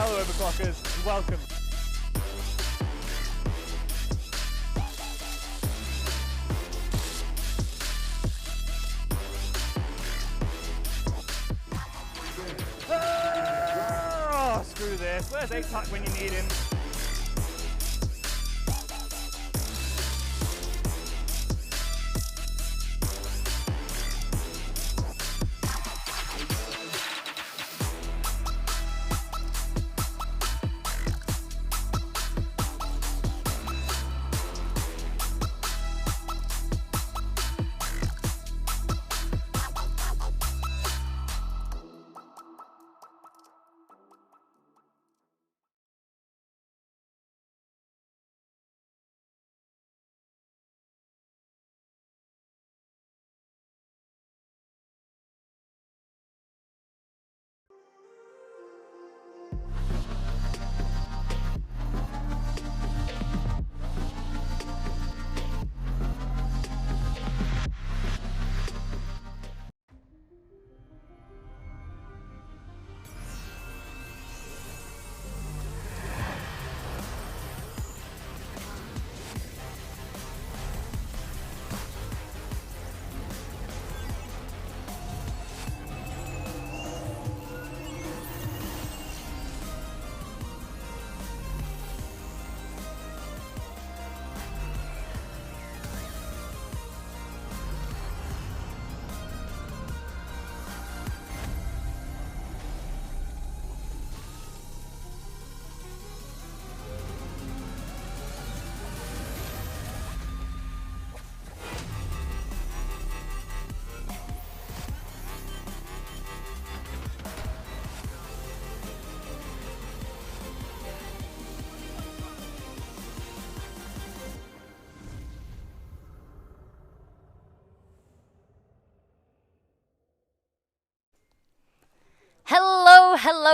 Hello, overclockers. Welcome. Oh, screw this. Where's EPIC when you need him?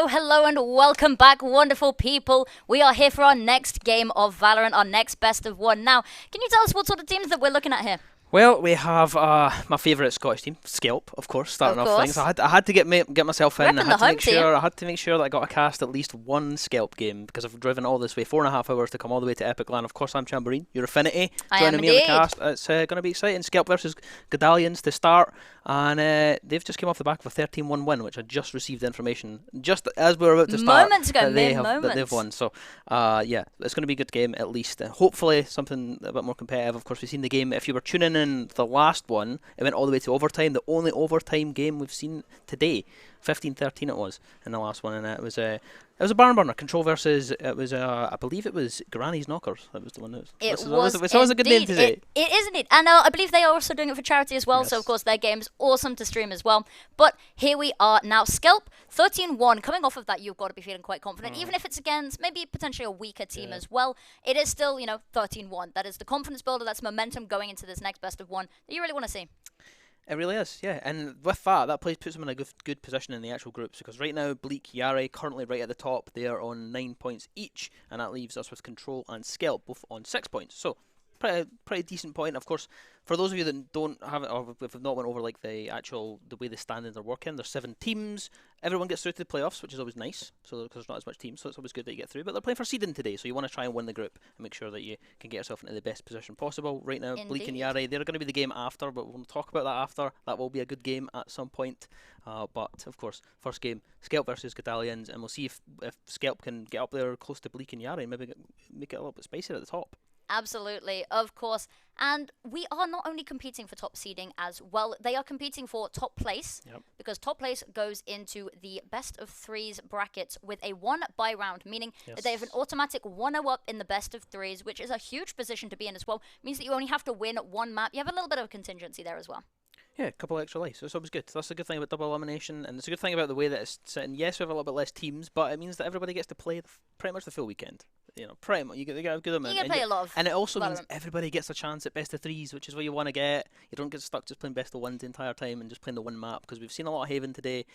Hello, and welcome back, wonderful people. We are here for our next game of Valorant, our next best of one. Now, can you tell us what sort of teams that we're looking at here? Well, we have my favourite Scottish team, SKELP, of course, starting off things. I had to get myself in. I had to make sure that I got a cast at least one SKELP game because I've driven all this way, 4.5 hours to come all the way to EPIC39. Of course, I'm Chamberlain. Your Affinity joining me on the cast. It's going to be exciting. SKELP versus Godalions to start, and they've just came off the back of a 13-1 win, which I just received information just as we were about to start. Moments ago, that they've won. So, yeah, it's going to be a good game at least. Hopefully, something a bit more competitive. Of course, we've seen the game. If you were tuning in the last one, it went all the way to overtime. The only overtime game we've seen today, 15-13 it was in the last one, and it was a barn burner. Control versus it was I believe it was Granny's Knockers. That was the one. It's always a good name to say. It isn't it, and I believe they are also doing it for charity as well. Yes. So of course their game's awesome to stream as well. But here we are now, SKELP 13-1. Coming off of that, you've got to be feeling quite confident, even if it's against maybe potentially a weaker team as well. It is still 13-1. That is the confidence builder. That's momentum going into this next best of one that you really want to see. It really is, yeah. And with that puts them in a good position in the actual groups, because right now, Bleak, Yare, currently right at the top. They are on 9 points each, and that leaves us with Control and SKELP, both on 6 points. So, pretty decent point. Of course, for those of you that don't have it, or if have not went over like the way the standings are working, there's 7 teams. Everyone gets through to the playoffs, which is always nice. So because there's not as much teams, so it's always good that you get through. But they're playing for seeding today, so you want to try and win the group and make sure that you can get yourself into the best position possible. Right now, Indeed. Bleak and Yare, they're going to be the game after, but we'll talk about that after. That will be a good game at some point. But of course, first game, SKELP versus Godalions, and we'll see if SKELP can get up there close to Bleak and Yare and maybe make it a little bit spicier at the top. Absolutely, of course. And we are not only competing for top seeding as well, they are competing for top place, because top place goes into the best of 3s brackets with a 1-bye round, meaning that they have an automatic 1-0 up in the best of 3s, which is a huge position to be in as well. It means that you only have to win one map. You have a little bit of contingency there as well. Yeah, a couple of extra lives. So it's always good. That's a good thing about double elimination, and it's a good thing about the way that it's sitting. Yes, we have a little bit less teams, but it means that everybody gets to play pretty much the full weekend. Pretty much. You get a good amount. You can play a lot of and it also Valorant. means everybody gets a chance at best of 3s, which is what you want to get. You don't get stuck just playing best of 1s the entire time and just playing the one map, because we've seen a lot of Haven today.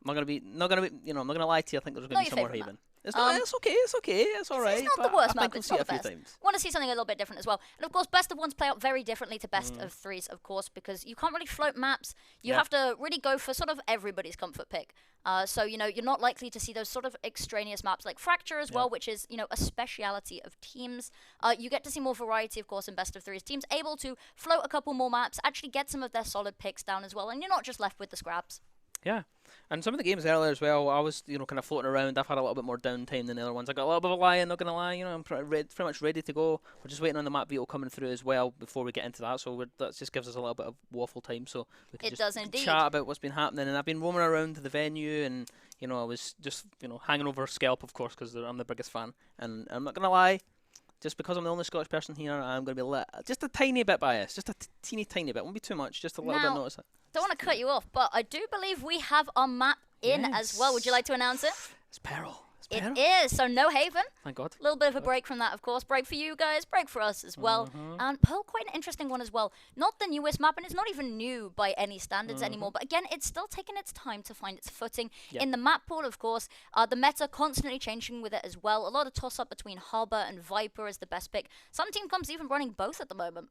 I'm not gonna lie to you. I think there's gonna be some more Haven. It's not. It's okay. It's okay. It's all right. It's not the worst I map. think we'll It's see not it the a few best. times. Want to see something a little bit different as well. And of course, best of ones play out very differently to best of threes, of course, because you can't really float maps. You have to really go for sort of everybody's comfort pick. So, you know, you're not likely to see those sort of extraneous maps like Fracture as well, which is, you know, a speciality of teams. You get to see more variety, of course, in best of threes. Teams able to float a couple more maps, actually get some of their solid picks down as well, and you're not just left with the scraps. Yeah, and some of the games earlier as well, I was, you know, kind of floating around. I've had a little bit more downtime than the other ones. I got a little bit of a lie, not gonna lie. You know, I'm pretty much ready to go. We're just waiting on the map veto coming through as well before we get into that. So that just gives us a little bit of waffle time, so we can It does indeed. chat about what's been happening. And I've been roaming around the venue, and you know, I was just, you know, hanging over SKELP, of course, because I'm the biggest fan. And I'm not gonna lie. Just because I'm the only Scottish person here, I'm going to be just a tiny bit biased. Just a teeny tiny bit. Won't be too much. Just a little bit. Notice it. Don't want to cut you off, but I do believe we have our map in as well. Would you like to announce it? It's Peril. It is. So no Haven. Thank God. A little bit of a break from that, of course. Break for you guys, break for us as well. And Pearl, quite an interesting one as well. Not the newest map, and it's not even new by any standards anymore. But again, it's still taking its time to find its footing. In the map pool, of course, the meta constantly changing with it as well. A lot of toss-up between Harbour and Viper as the best pick. Some team comps even running both at the moment.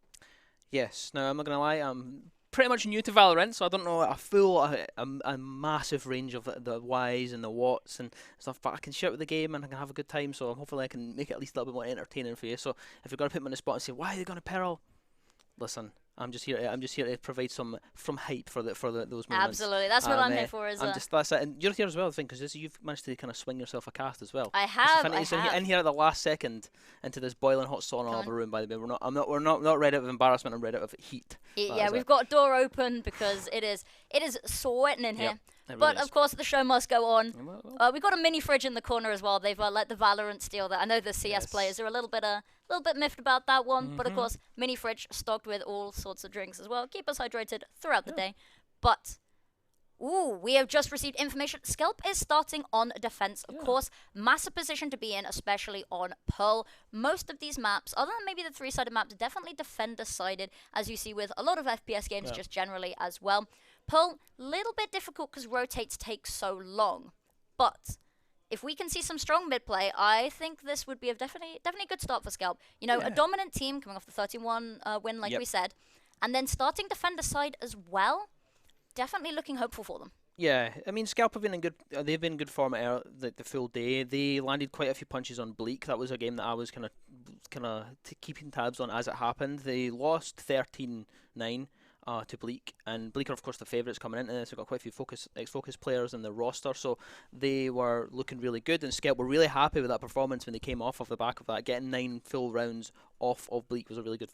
Yes. Now, I'm not going to lie. I'm pretty much new to Valorant, so I don't know a massive range of the whys and the whats and stuff, but I can share with the game and I can have a good time, so hopefully I can make it at least a little bit more entertaining for you. So if you're going to put me on the spot and say, why are they going to Peril? Listen, I'm just here to provide some hype for those moments. Absolutely, that's what I'm here for. That's it, and you're here as well. I think because you've managed to kind of swing yourself a cast as well. I have. In here at the last second into this boiling hot sauna of a room. By the way, we're not read out of embarrassment. I'm read out of heat. Yeah, we've got a door open because it is sweating in here. But of course, the show must go on. We've got a mini fridge in the corner as well. They've let the Valorant steal that. I know the CS players are a little bit miffed about that one. But of course, mini fridge stocked with all sorts of drinks as well. Keep us hydrated throughout the day. But we have just received information. SKELP is starting on defense, of course. Massive position to be in, especially on Pearl. Most of these maps, other than maybe the three-sided maps, definitely defender-sided, as you see with a lot of FPS games just generally as well. Pearl, little bit difficult because rotates take so long. But if we can see some strong mid play, I think this would be a definitely a good start for SKELP. You know, a dominant team coming off the 31 win, like we said, and then starting defender side as well. Definitely looking hopeful for them. Yeah, I mean, SKELP have been in good. They've been in good form the full day. They landed quite a few punches on Bleak. That was a game that I was kind of keeping tabs on as it happened. They lost 13-9 to Bleak, and Bleak are of course the favourites coming into this. They've got quite a few ex-Focus players in the roster, so they were looking really good. And SKELP were really happy with that performance when they came off the back of that. Getting 9 full rounds off of Bleak was a really good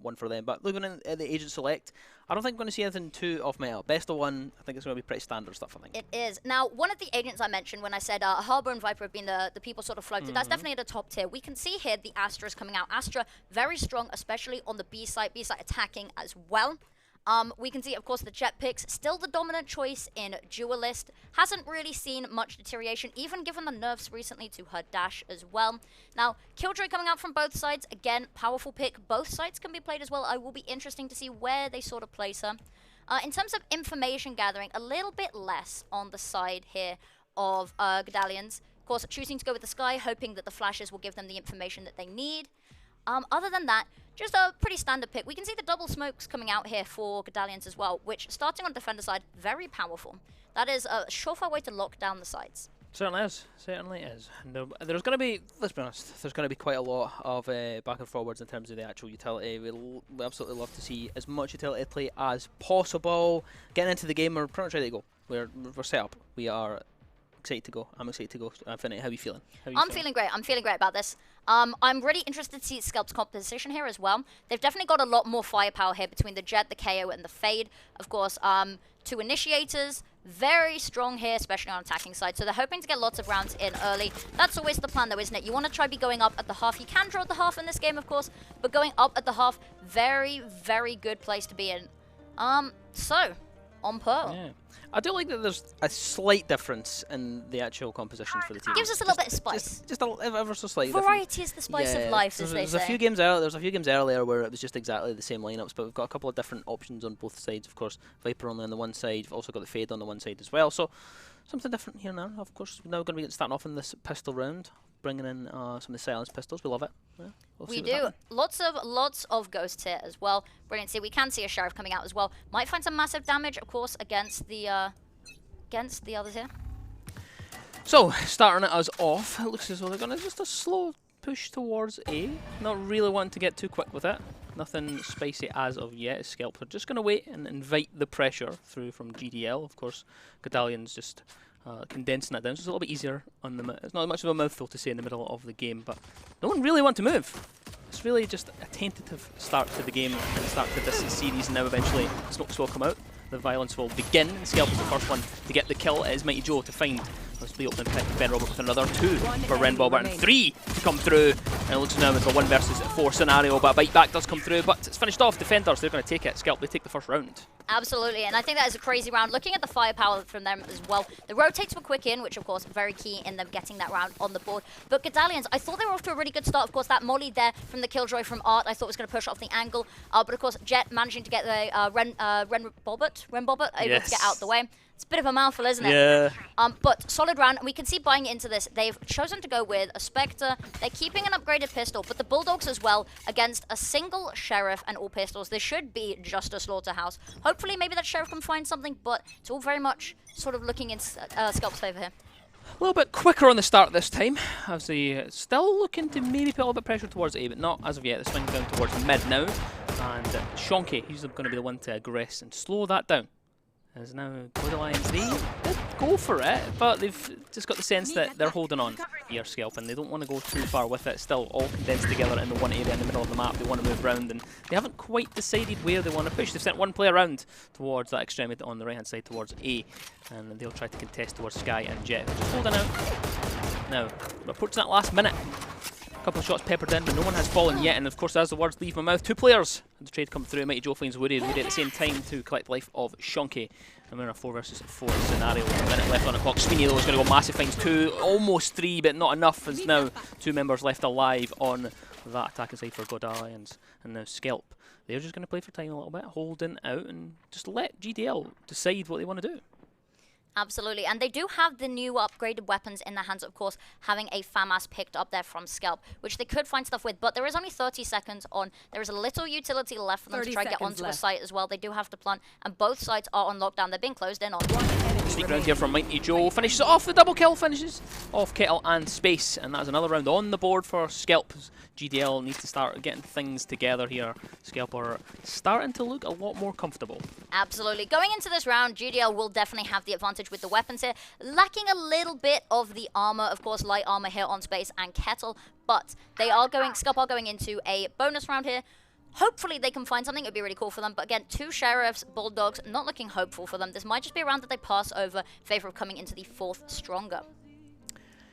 one for them. But looking at the Agent Select, I don't think we're going to see anything too off meta. Best of one, I think it's going to be pretty standard stuff, I think. It is. Now, one of the agents I mentioned when I said Harbour and Viper have been the people sort of floated, that's definitely at the top tier. We can see here the Astra is coming out. Astra, very strong, especially on the B side attacking as well. We can see, of course, the jet picks, still the dominant choice in Duelist. Hasn't really seen much deterioration, even given the nerfs recently to her dash as well. Now, Killjoy coming out from both sides. Again, powerful pick. Both sides can be played as well. I will be interesting to see where they sort of place her. In terms of information gathering, a little bit less on the side here of Godalions. Of course, choosing to go with the Sky, hoping that the flashes will give them the information that they need. Other than that, just a pretty standard pick. We can see the double smokes coming out here for Godalions as well, which, starting on defender side, very powerful. That is a surefire way to lock down the sides. Certainly is. Certainly is. No, there's going to be, let's be honest, there's going to be quite a lot of back and forwards in terms of the actual utility. We absolutely love to see as much utility play as possible. Getting into the game, we're pretty much ready to go. We're set up. We are excited to go. I'm excited to go. Infinity, how are you feeling? I'm feeling great. I'm feeling great about this. I'm really interested to see SKELP's composition here as well. They've definitely got a lot more firepower here between the Jet, the KO, and the Fade. Of course, 2 initiators, very strong here, especially on attacking side. So they're hoping to get lots of rounds in early. That's always the plan, though, isn't it? You want to try be going up at the half. You can draw at the half in this game, of course, but going up at the half, very, very good place to be in. So on Pearl. Yeah. I do like that there's a slight difference in the actual composition for the team. Gives us a little bit of spice. Just ever so slightly. Variety is the spice of life, as they say. There was a few games earlier where it was just exactly the same lineups, but we've got a couple of different options on both sides. Of course, Viper only on the one side. We've also got the Fade on the one side as well. So something different here now. Of course, we're now going to be starting off in this pistol round, bringing in some of the silenced pistols. We love it. Yeah, we do. Lots of ghosts here as well. Brilliant. See, we can see a sheriff coming out as well. Might find some massive damage, of course, against the others here. So, starting us off, it looks as though they're going to just a slow push towards A. Not really wanting to get too quick with it. Nothing spicy as of yet. SKELP are just going to wait and invite the pressure through from GDL. Of course, Godalions just condensing that down, so it's a little bit easier on the. It's not much of a mouthful to say in the middle of the game, but no one really want to move. It's really just a tentative start to the game and start to this series, and now eventually the smokes will come out. The violence will begin, and SKELP is the first one to get the kill. It is Mighty Joe to find. Let's be opening pick Ben Robert with another 2 for Ren Bobber and 3 to come through. And it looks now as a 1 versus 4 scenario, but a bite back does come through, but it's finished off. Defenders, they're going to take it. SKELP, they take the first round. Absolutely, and I think that is a crazy round. Looking at the firepower from them as well, the rotates were quick in, which of course very key in them getting that round on the board. But Godalions, I thought they were off to a really good start. Of course, that molly there from the Killjoy from Art, I thought was going to push off the angle. But of course, Jet managing to get the Ren Bobbert able to get out the way. It's a bit of a mouthful, isn't it? Yeah. But solid round, and we can see buying into this, they've chosen to go with a Spectre. They're keeping an upgraded pistol, but the Bulldogs as well against a single Sheriff and all pistols. This should be just a slaughterhouse. Hopefully, maybe that Sheriff can find something, but it's all very much sort of looking in SKELP's favour here. A little bit quicker on the start this time, as they still looking to maybe put a little bit of pressure towards A, but not as of yet. They're swinging down towards mid now, and Shonky, he's going to be the one to aggress and slow that down. As now Godalions, they did go for it, but they've just got the sense that they're holding on here, SKELP, and they don't want to go too far with it. Still all condensed together in the one area in the middle of the map. They want to move around, and they haven't quite decided where they want to push. They've sent one player around towards that extremity on the right hand side towards A, and they'll try to contest towards Sky and Jet. They're just holding out. Now, we're approaching that last minute. A couple of shots peppered in, but no one has fallen yet, and of course as the words leave my mouth, 2 players. And the trade come through. Mighty Joe finds Woody at the same time to collect the life of Shonky. And we're in a 4 versus 4 scenario with a minute left on the clock. Sweeney though is going to go massive, finds 2, almost 3, but not enough, as now 2 members left alive on that attacking side for Godalions. And now SKELP, they're just going to play for time a little bit, holding out, and just let GDL decide what they want to do. Absolutely, and they do have the new upgraded weapons in their hands, of course, having a FAMAS picked up there from SKELP, which they could find stuff with, but there is only 30 seconds on. There is a little utility left for them to try to get onto a site as well. They do have to plant, and both sites are on lockdown. They're being closed in on. Sneak round here from Mighty Joe, finishes off the double kill, finishes off Kettle and Space, and that's another round on the board for SKELP. GDL needs to start getting things together here. SKELP are starting to look a lot more comfortable. Absolutely. Going into this round, GDL will definitely have the advantage with the weapons here. Lacking a little bit of the armor, of course, light armor here on Space and Kettle, but they are going, SKELP are going into a bonus round here. Hopefully they can find something. It would be really cool for them. But again, 2 Sheriffs, Bulldogs, not looking hopeful for them. This might just be a round that they pass over in favor of coming into the 4th stronger.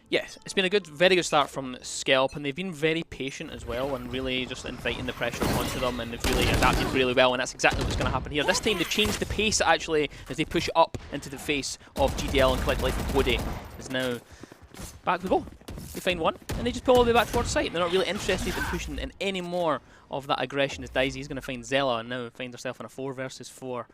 Yes, it's been a very good start from SKELP, and they've been very patient as well, and really just inviting the pressure onto them, and they've really adapted really well, and that's exactly what's going to happen here. This time they've changed the pace actually as they push up into the face of GDL and collect life of Woody. Is now back we go. They find one, and they just pull all the way back towards site. They're not really interested in pushing in any more of that aggression as Daisy's going to find Zella, and now finds herself in a 4 versus 4,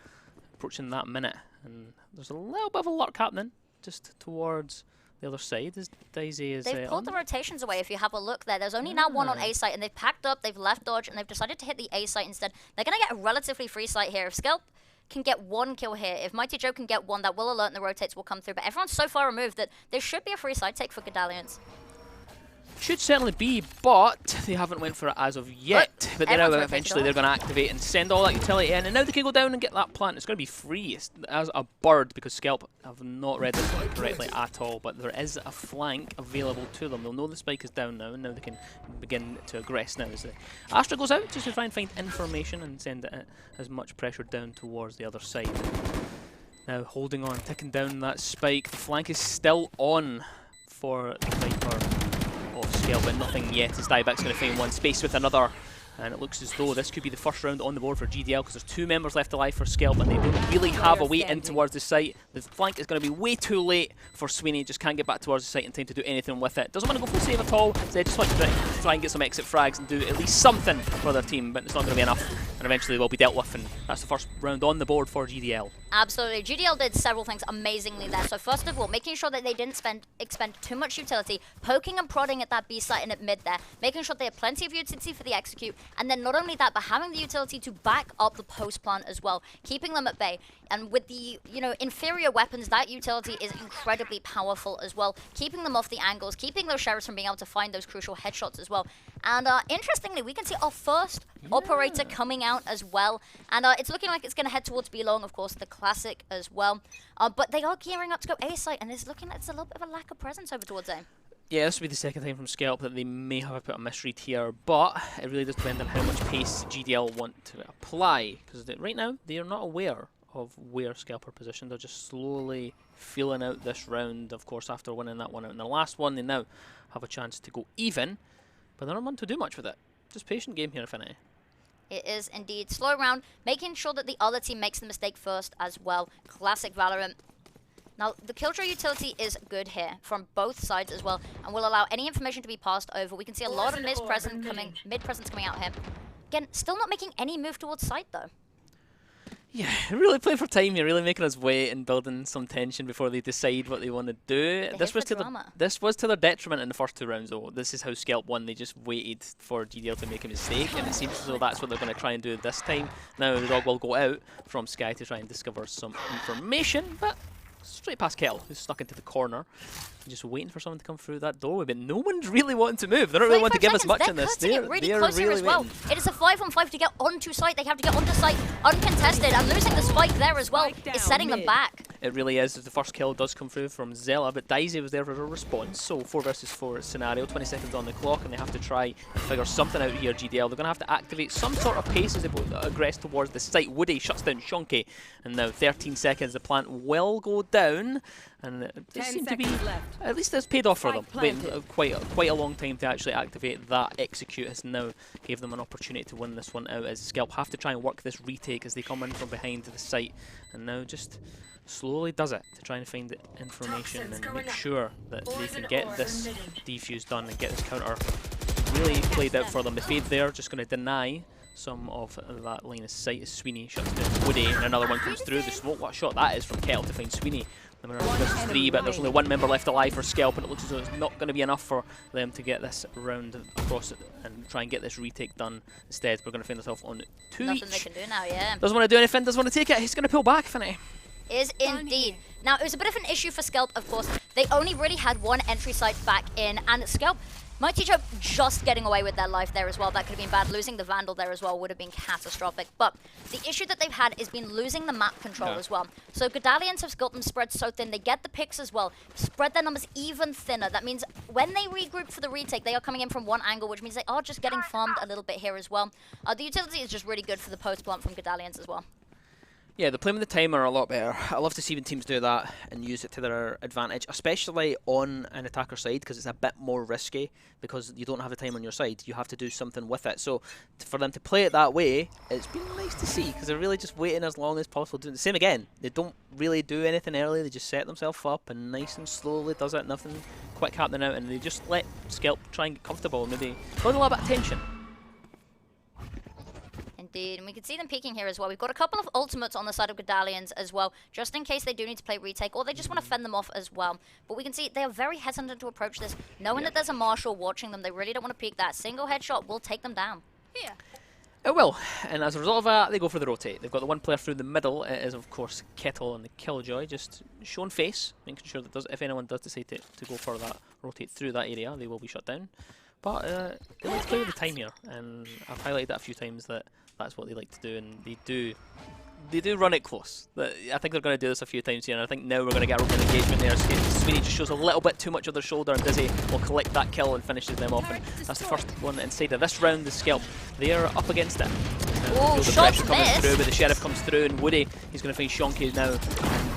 approaching that minute. And there's a little bit of a lurk happening just towards the other side as Daisy is They've pulled the rotations away if you have a look there. There's only now one on A site, and they've packed up, they've left dodge, and they've decided to hit the A site instead. They're going to get a relatively free site here. If SKELP can get 1 kill here, if Mighty Joe can get 1, that will alert and the rotates will come through. But everyone's so far removed that there should be a free side take for Godalions. Should certainly be, but they haven't went for it as of yet. But they're now eventually they're going to activate and send all that utility in, and now they can go down and get that plant. It's going to be free as a bird because SKELP have not read this correctly at all. But there is a flank available to them. They'll know the spike is down now, and now they can begin to aggress now as the Astra goes out just to try and find information and send it as much pressure down towards the other side. Now holding on, ticking down that spike. The flank is still on for the Viper of SKELP, but nothing yet as Dieback's going to find one. Space with another, and it looks as though this could be the first round on the board for GDL because there's 2 members left alive for SKELP, and they don't really have a way in towards the site. The flank is going to be way too late for Sweeney, just can't get back towards the site in time to do anything with it. Doesn't want to go full save at all, so they just want to try and get some exit frags and do at least something for their team, but it's not going to be enough. and eventually they will be dealt with, and that's the first round on the board for GDL. Absolutely. GDL did several things amazingly there. So first of all, making sure that they didn't expend too much utility, poking and prodding at that B site and at mid there, making sure they have plenty of utility for the execute, and then not only that, but having the utility to back up the post plant as well, keeping them at bay. And with the, you know, inferior weapons, that utility is incredibly powerful as well, keeping them off the angles, keeping those sheriffs from being able to find those crucial headshots as well. And interestingly, we can see our first operator coming out as well, and it's looking like it's going to head towards B long, of course, the classic as well. But they are gearing up to go A site, and it's looking like it's a little bit of a lack of presence over towards A. Yeah, this will be the second time from SKELP that they may have a bit of misread here, but it really does depend on how much pace GDL want to apply, because right now they are not aware of where SKELP are positioned. They're just slowly feeling out this round, of course, after winning that one out in the last one. They now have a chance to go even, but they're not want to do much with it. Just patient game here, Finny. It is indeed. Slow round, making sure that the other team makes the mistake first as well. Classic Valorant. Now, the Killjoy utility is good here from both sides as well, and will allow any information to be passed over. We can see a lot of mid-presence coming out here. Again, still not making any move towards site, though. Yeah, really playing for time here, really making us wait and building some tension before they decide what they want to do. This was to their detriment in the first two rounds, though. This is how SKELP won. They just waited for GDL to make a mistake, and it seems as though that's what they're going to try and do this time. Now the dog will go out from Sky to try and discover some information, but straight past Kettle, who's stuck into the corner. Just waiting for someone to come through that doorway, but no one's really wanting to move. They don't really want to give us much in this. They're really close here as well. It is a 5-on-5 to get onto site. They have to get onto site uncontested, and losing the spike there as well is setting them back. It really is. The first kill does come through from Zella, but Daisy was there for a response. So 4 versus 4 scenario, 20 seconds on the clock, and they have to try and figure something out here, GDL. They're going to have to activate some sort of pace as they aggress towards the site. Woody shuts down Shonky, and now 13 seconds. The plant will go down, and it seems to be, at least it's paid off for them. Waiting quite a long time to actually activate that execute has now gave them an opportunity to win this one out, as SKELP have to try and work this retake as they come in from behind to the site, and now just slowly does it to try and find the information and make sure that they can get this defuse done and get this counter really played out for them. The fade there just going to deny some of that line of sight as Sweeney shuts down Woody, and another one comes through. The smoke, what shot that is from Kettle to find Sweeney. This is 3, but there's only 1 member left alive for SKELP, and it looks as though it's not going to be enough for them to get this round across it and try and get this retake done. Instead, we're going to find ourselves on 2 Nothing they can do now, yeah. Doesn't want to do anything, doesn't want to take it. He's going to pull back, Finny. Is indeed. Now, it was a bit of an issue for SKELP, of course. They only really had 1 entry site back in, and SKELP, Mighty Joe just getting away with their life there as well. That could have been bad. Losing the Vandal there as well would have been catastrophic. But the issue that they've had is been losing the map control as well. So Godalions have got them spread so thin. They get the picks as well. Spread their numbers even thinner. That means when they regroup for the retake, they are coming in from one angle, which means they are just getting farmed a little bit here as well. The utility is just really good for the post plant from Godalions as well. Yeah, the playing with the timer a lot better. I love to see when teams do that and use it to their advantage, especially on an attacker side, because it's a bit more risky because you don't have the time on your side. You have to do something with it. So for them to play it that way, it's been nice to see, because they're really just waiting as long as possible. Doing the same again. They don't really do anything early. They just set themselves up and nice and slowly does it. Nothing quick happening out, and they just let SKELP try and get comfortable and maybe build a little bit of tension. Indeed, and we can see them peeking here as well. We've got a couple of ultimates on the side of Godalions as well, just in case they do need to play retake, or they just want to fend them off as well. But we can see they are very hesitant to approach this, knowing that there's a Marshal watching them. They really don't want to peek. That single headshot will take them down. Here. It will, and as a result of that, they go for the rotate. They've got the one player through the middle. It is, of course, Kettle and the Killjoy, just showing face, making sure that if anyone does decide to go for that rotate through that area, they will be shut down. But they like to play with the time here, and I've highlighted that a few times that that's what they like to do, and they do run it close. I think they're going to do this a few times here, and I think now we're going to get a real engagement there. Sweeney just shows a little bit too much of their shoulder, and Dizzy will collect that kill and finishes them off, and that's the first one inside of this round. The SKELP, they are up against it. Oh, the pressure coming through, but the Sheriff comes through, and Woody, he's going to find Shonky now,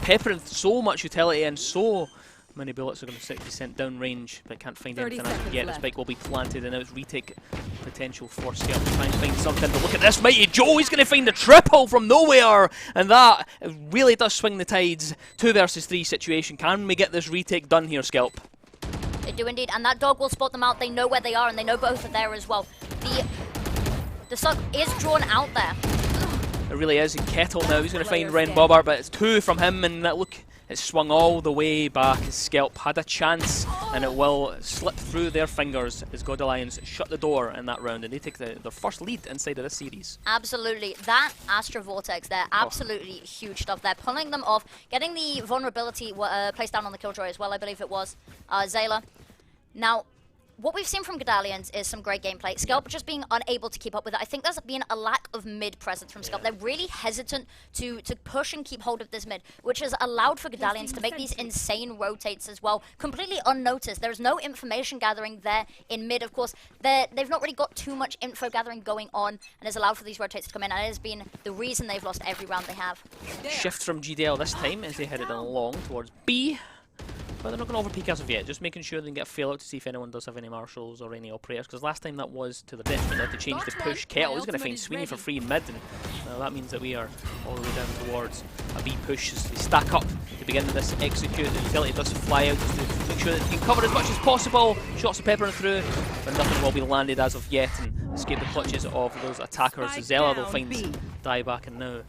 peppering so much utility and so many bullets are going to be sent down range, but can't find anything out yet. The spike will be planted, and now it's retake potential for SKELP to try and find something. But look at this, Mighty Joe, he's going to find the triple from nowhere, and that really does swing the tides. 2 versus 3 situation. Can we get this retake done here, SKELP? They do indeed, and that dog will spot them out. They know where they are, and they know both are there as well. The suck is drawn out there. It really is. And Kettle now, he's going to find Ren Bobber, but it's 2 from him, and that look, it swung all the way back as SKELP had a chance, and it will slip through their fingers as Godalions shut the door in that round, and they take their first lead inside of this series. Absolutely. That Astra Vortex there, absolutely huge stuff there. Pulling them off, getting the vulnerability placed down on the Killjoy as well, I believe it was. Zayla. Now, what we've seen from Godalions is some great gameplay. SKELP just being unable to keep up with it. I think there's been a lack of mid presence from SKELP. They're really hesitant to push and keep hold of this mid, which has allowed for Godalions to make these insane rotates as well, completely unnoticed. There's no information gathering there in mid. Of course, they've not really got too much info gathering going on, and has allowed for these rotates to come in, and it has been the reason they've lost every round they have. Shift from GDL this time as they headed along towards B. But they're not going to overpeak as of yet, just making sure they can get a fail out to see if anyone does have any marshals or any operators, because last time that was to the detriment. They had to change the push. Kettle is going to find Sweeney for free in mid, and that means that we are all the way down towards a B push as they stack up to begin this execute. The utility does fly out just to make sure that you can cover as much as possible. Shots of peppering through, but nothing will be landed as of yet, and escape the clutches of those attackers. Zella will find dieback, and now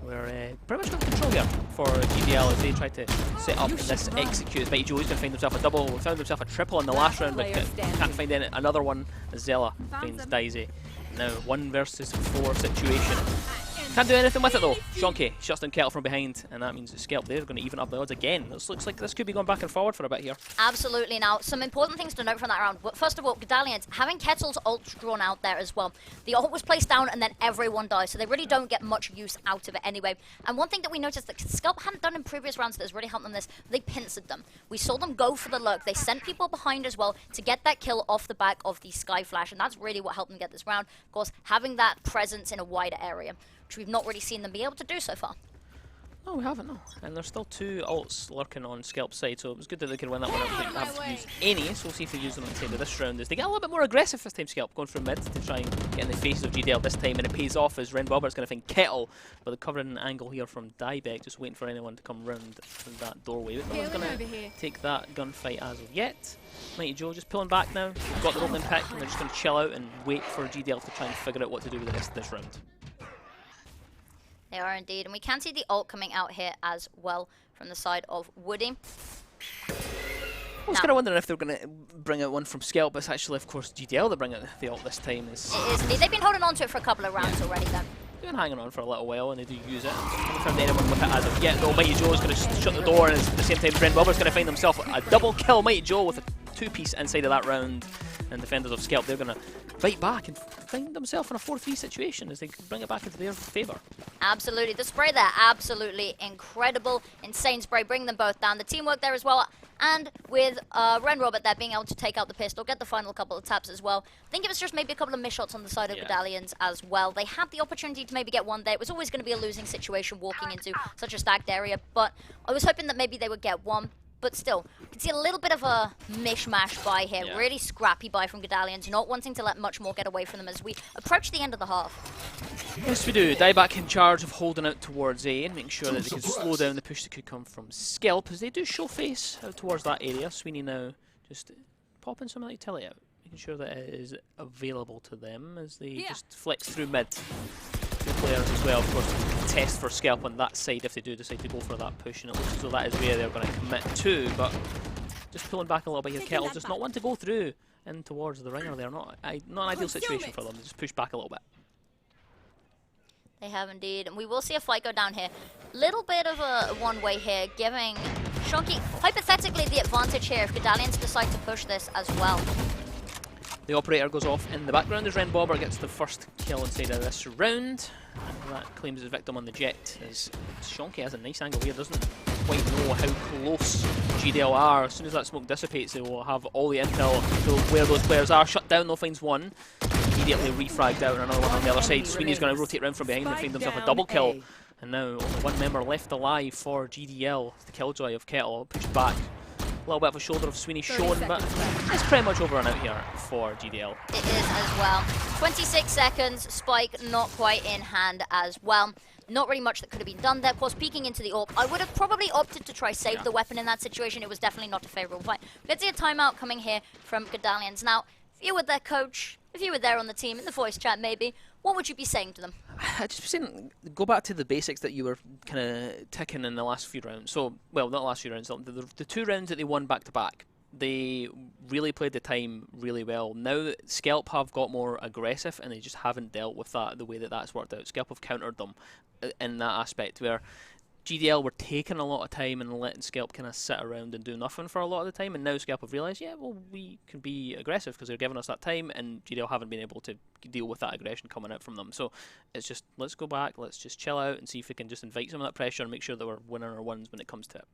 we're pretty much got control here for GDL as they try to set up in this execute. Mighty Joe is going to find himself a double, found himself a triple in the last round, but can't find another one as Zella finds Daisy. Now 1 versus 4 situation. Can't do anything with it though. Shonky shuts down Kettle from behind, and that means that SKELP, they're going to even up the odds again. This looks like this could be going back and forward for a bit here. Absolutely. Now, some important things to note from that round. First of all, Godalions having Kettle's ult drawn out there as well. The ult was placed down and then everyone dies, so they really don't get much use out of it anyway. And one thing that we noticed that SKELP hadn't done in previous rounds that has really helped them this, they pincered them. We saw them go for the lurk. They sent people behind as well to get that kill off the back of the Sky Flash, and that's really what helped them get this round. Of course, having that presence in a wider area, which we've not really seen them be able to do so far. No, we haven't, no. And there's still 2 ults lurking on SKELP's side, so it was good that they could win that one. They didn't have to use any, so we'll see if they use them at the end of this round. As they get a little bit more aggressive this time, SKELP going from mid to try and get in the faces of GDL this time, and it pays off as Ren Bobber's going to find Kettle, but the covering angle here from Diebeck, just waiting for anyone to come round that doorway. But no one's going to take that gunfight as of yet. Mighty Joe just pulling back now. They've got their opening pick, and they're just going to chill out and wait for GDL to try and figure out what to do with the rest of this round. They are indeed, and we can see the ult coming out here as well from the side of Woody. I was kind of wondering if they were going to bring out one from SKELP, but it's actually, of course, GDL that bring out the ult this time. It is indeed. They've been holding on to it for a couple of rounds already, then. They've been hanging on for a little while, and they do use it. Haven't found anyone with it as of yet, though. Mighty Joe is going to shut the door, and at the same time, Ren Bobber's going to find himself a double kill. Mighty Joe with a 2-piece inside of that round, and defenders of SKELP, they're going to fight back and find themselves in a 4-3 situation as they bring it back into their favour. Absolutely. The spray there, absolutely incredible. Insane spray, bringing them both down. The teamwork there as well. And with Ren Robert there being able to take out the pistol, get the final couple of taps as well. I think it was just maybe a couple of missed shots on the side of Godalions as well. They had the opportunity to maybe get one there. It was always going to be a losing situation walking into such a stacked area, but I was hoping that maybe they would get one. But still, you can see a little bit of a mishmash buy here. Yeah. Really scrappy buy from Godalions, not wanting to let much more get away from them as we approach the end of the half. Yes, we do. Dieback in charge of holding out towards A and making sure that they can slow down the push that could come from SKELP as they do show face out towards that area. Sweeney now just popping some of that utility out, making sure that it is available to them as they just flex through mid. Two players as well, of course, contest for SKELP on that side if they do decide to go for that push, and it looks as though that is where they're going to commit to, but just pulling back a little bit here. Kettle just not want to go through in towards the ringer there. Not an ideal situation for them. They just push back a little bit. They have indeed, and we will see a fight go down here. Little bit of a one-way here, giving Shonky hypothetically the advantage here if Godalions decide to push this as well. The operator goes off in the background as Ren Bobber gets the first kill inside of this round. And that claims his victim on the jet as Shonky has a nice angle here, doesn't quite know how close GDL are. As soon as that smoke dissipates, they will have all the intel to where those players are. Shut down, they'll find one. Immediately refragged out, and another one on the other side. Sweeney's going to rotate around from behind and find himself a double kill. And now only one member left alive for GDL. The Killjoy of Kettle pushed back. A little bit of a shoulder of Sweeney shown, but it's pretty much over and out here for GDL. It is as well. 26 seconds, Spike not quite in hand as well. Not really much that could have been done there. Of course, peeking into the AWP, I would have probably opted to try save the weapon in that situation. It was definitely not a favourable fight. Let's see a timeout coming here from Godalions. Now, if you were their coach, if you were there on the team, in the voice chat maybe, what would you be saying to them? I just saying, go back to the basics that you were kind of ticking in the last few rounds. So, well, not the last few rounds, the 2 rounds that they won back to back. They really played the time really well. Now SKELP have got more aggressive and they just haven't dealt with that the way that that's worked out. SKELP have countered them in that aspect where GDL were taking a lot of time and letting SKELP kind of sit around and do nothing for a lot of the time, and now SKELP have realised, yeah, well, we can be aggressive because they're giving us that time, and GDL haven't been able to deal with that aggression coming out from them. So it's just, let's go back, let's just chill out and see if we can just invite some of that pressure and make sure that we're winning our ones when it comes to it.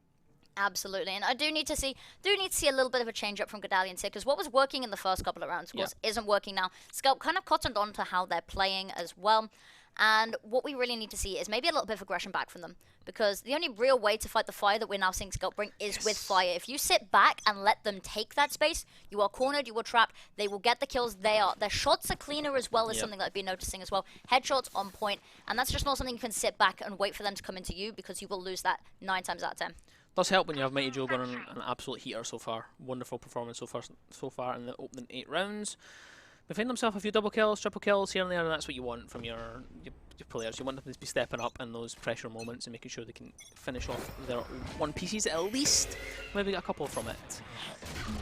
Absolutely, and I do need to see a little bit of a change up from Godalions here, because what was working in the first couple of rounds, of course, isn't working now. SKELP kind of cottoned on to how they're playing as well, and what we really need to see is maybe a little bit of aggression back from them, because the only real way to fight the fire that we're now seeing SKELP bring is with fire. If you sit back and let them take that space, you are cornered, you are trapped, they will get the kills. Their shots are cleaner as well, as something that I've been noticing as well. Headshots on point, and that's just not something you can sit back and wait for them to come into you, because you will lose that 9 times out of 10. Does help when you have Mighty Joe going on an absolute heater so far. Wonderful performance so far in the opening 8 rounds. They find themselves a few double kills, triple kills here and there, and that's what you want from your players. You want them to be stepping up in those pressure moments and making sure they can finish off their one pieces at least. Maybe get a couple from it.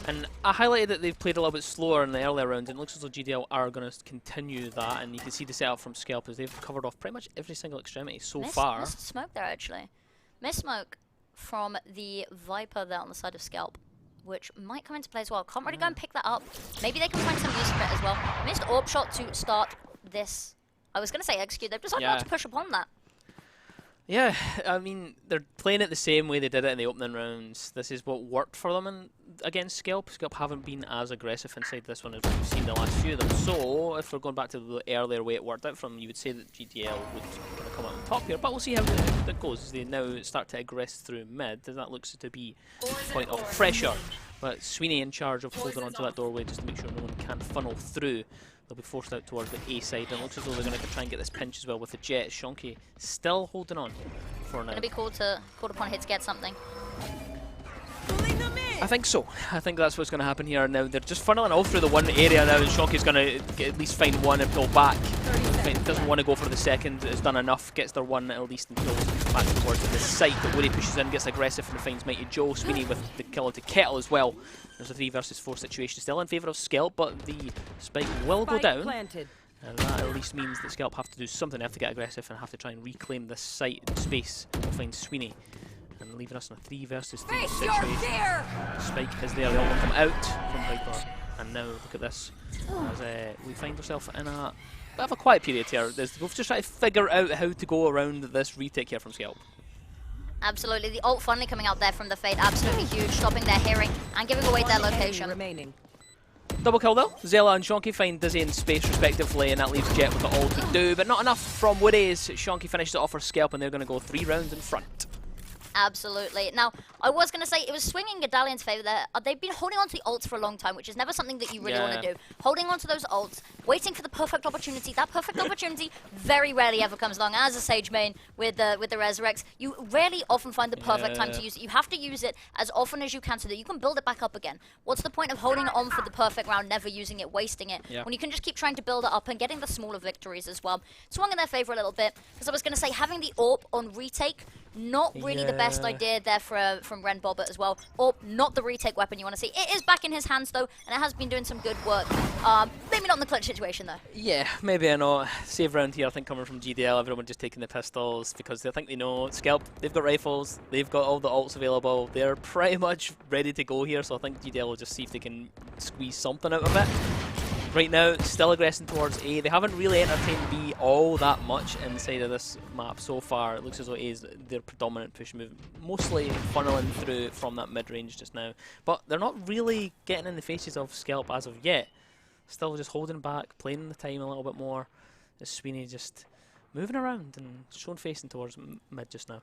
And I highlighted that they've played a little bit slower in the earlier rounds, and it looks as though GDL are going to continue that, and you can see the setup from SKELP as they've covered off pretty much every single extremity so far. Missed smoke there, actually. Missed smoke from the Viper there on the side of SKELP, which might come into play as well. Can't really go and pick that up. Maybe they can find some use for it as well. Missed AWP shot to start this. I was going to say execute. They've decided not to push upon that. Yeah, I mean, they're playing it the same way they did it in the opening rounds. This is what worked for them against SKELP. SKELP haven't been as aggressive inside this one as we've seen the last few of them. So, if we're going back to the earlier way it worked out for them, you would say that GDL would kind of come out on top here. But we'll see how that goes as they now start to aggress through mid. And that looks to be a point of pressure. But Sweeney in charge of holding onto that doorway just to make sure no one can funnel through. They'll be forced out towards the A side, and it looks as though they're going to try and get this pinch as well with the Jet. Shonky still holding on for now. Going to be called upon here to get something. I think so. I think that's what's going to happen here. Now they're just funneling all through the one area now, and Shonky's going to at least find one and pull back. Doesn't want to go for the second. Has done enough. Gets their one at least and pulls back towards the site. But Woody pushes in, gets aggressive, and finds Mighty Joe. Sweeney with the kill onto Kettle as well. There's a 3 versus 4 situation still in favour of SKELP, but the spike will go down. And that at least means that SKELP have to do something. They have to get aggressive and have to try and reclaim this site space. We'll find Sweeney. And leaving us in a 3 versus 3 situation. Spike is there. They all come out from Viper. And now look at this. As we find ourselves in a bit of a quiet period here. We've just tried to figure out how to go around this retake here from SKELP. Absolutely. The ult finally coming out there from the Fade. Absolutely huge. Stopping their hearing and giving away their location. Double kill though. Zella and Shonky find Dizzy in space respectively, and that leaves Jet with the ult to do. But not enough from Woody's. Shonky finishes it off for SKELP, and they're going to go 3 rounds in front. Absolutely. Now, I was going to say, it was swinging Godalions' favour there. They've been holding on to the ults for a long time, which is never something that you really want to do. Holding on to those ults, waiting for the perfect opportunity. That perfect opportunity very rarely ever comes along. As a Sage main with the Resurrects, you rarely often find the perfect time to use it. You have to use it as often as you can so that you can build it back up again. What's the point of holding it on for the perfect round, never using it, wasting it, when you can just keep trying to build it up and getting the smaller victories as well? Swung in their favour a little bit, because I was going to say, having the AWP on retake, not really the best idea there from Ren Bobbert as well. Or not the retake weapon you want to see. It is back in his hands though, and it has been doing some good work. Maybe not in the clutch situation though. Yeah, maybe not. Save round here, I think, coming from GDL. Everyone just taking the pistols because I think they know SKELP. They've got rifles. They've got all the ults available. They're pretty much ready to go here. So I think GDL will just see if they can squeeze something out of it. Right now, still aggressing towards A. They haven't really entertained B all that much inside of this map so far. It looks as though A is their predominant push move, mostly funneling through from that mid-range just now. But they're not really getting in the faces of SKELP as of yet. Still just holding back, playing the time a little bit more. As Sweeney just moving around and showing facing towards mid just now.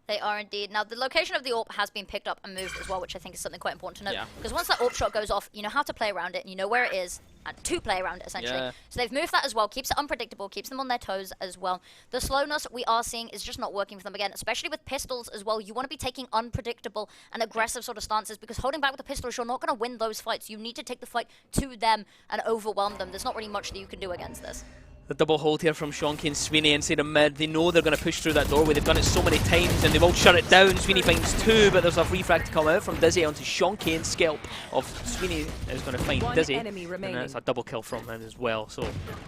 They are indeed. Now, the location of the AWP has been picked up and moved as well, which I think is something quite important to note. Because once that AWP shot goes off, you know how to play around it, and you know where it is, and to play around it, essentially. So they've moved that as well, keeps it unpredictable, keeps them on their toes as well. The slowness we are seeing is just not working for them again, especially with pistols as well. You want to be taking unpredictable and aggressive sort of stances, because holding back with the pistols, you're not going to win those fights. You need to take the fight to them and overwhelm them. There's not really much that you can do against this. The double hold here from Shonky and Sweeney inside of mid. They know they're going to push through that doorway. They've done it so many times and they've all shut it down. Sweeney finds 2, but there's a free frag to come out from Dizzy onto Shonky, and SKELP of Sweeney is going to find Dizzy. And it's a double kill from him as well. So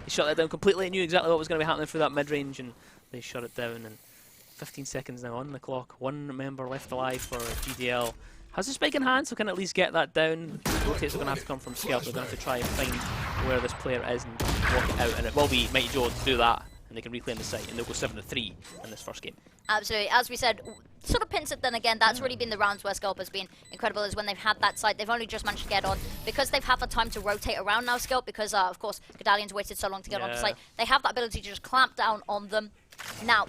he shut that down completely. He knew exactly what was going to be happening through that mid-range, and they shut it down. And 15 seconds now on the clock. 1 member left alive for GDL. Has a spike in hand, so can at least get that down. Rotates are going to have to come from SKELP. They're going to have to try and find where this player is and walk it out. And it will be Mighty Joe to do that, and they can reclaim the site, and they'll go 7-3 in this first game. Absolutely. As we said, sort of pinch it then again. That's really been the rounds where SKELP has been incredible, is when they've had that site. They've only just managed to get on. Because they've had the time to rotate around now, SKELP, because, of course, Godalions waited so long to get onto site. They have that ability to just clamp down on them. Now,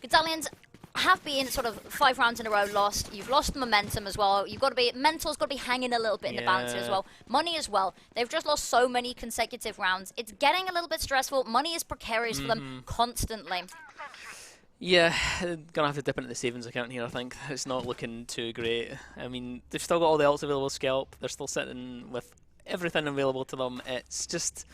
Godalions have been sort of 5 rounds in a row lost. You've lost momentum as well. You've got to be, mental's got to be hanging a little bit in the balance here as well. Money as well. They've just lost so many consecutive rounds. It's getting a little bit stressful. Money is precarious for them constantly. Yeah, gonna have to dip into the savings account here, I think. It's not looking too great. I mean, they've still got all the ults available to SKELP. They're still sitting with everything available to them. It's just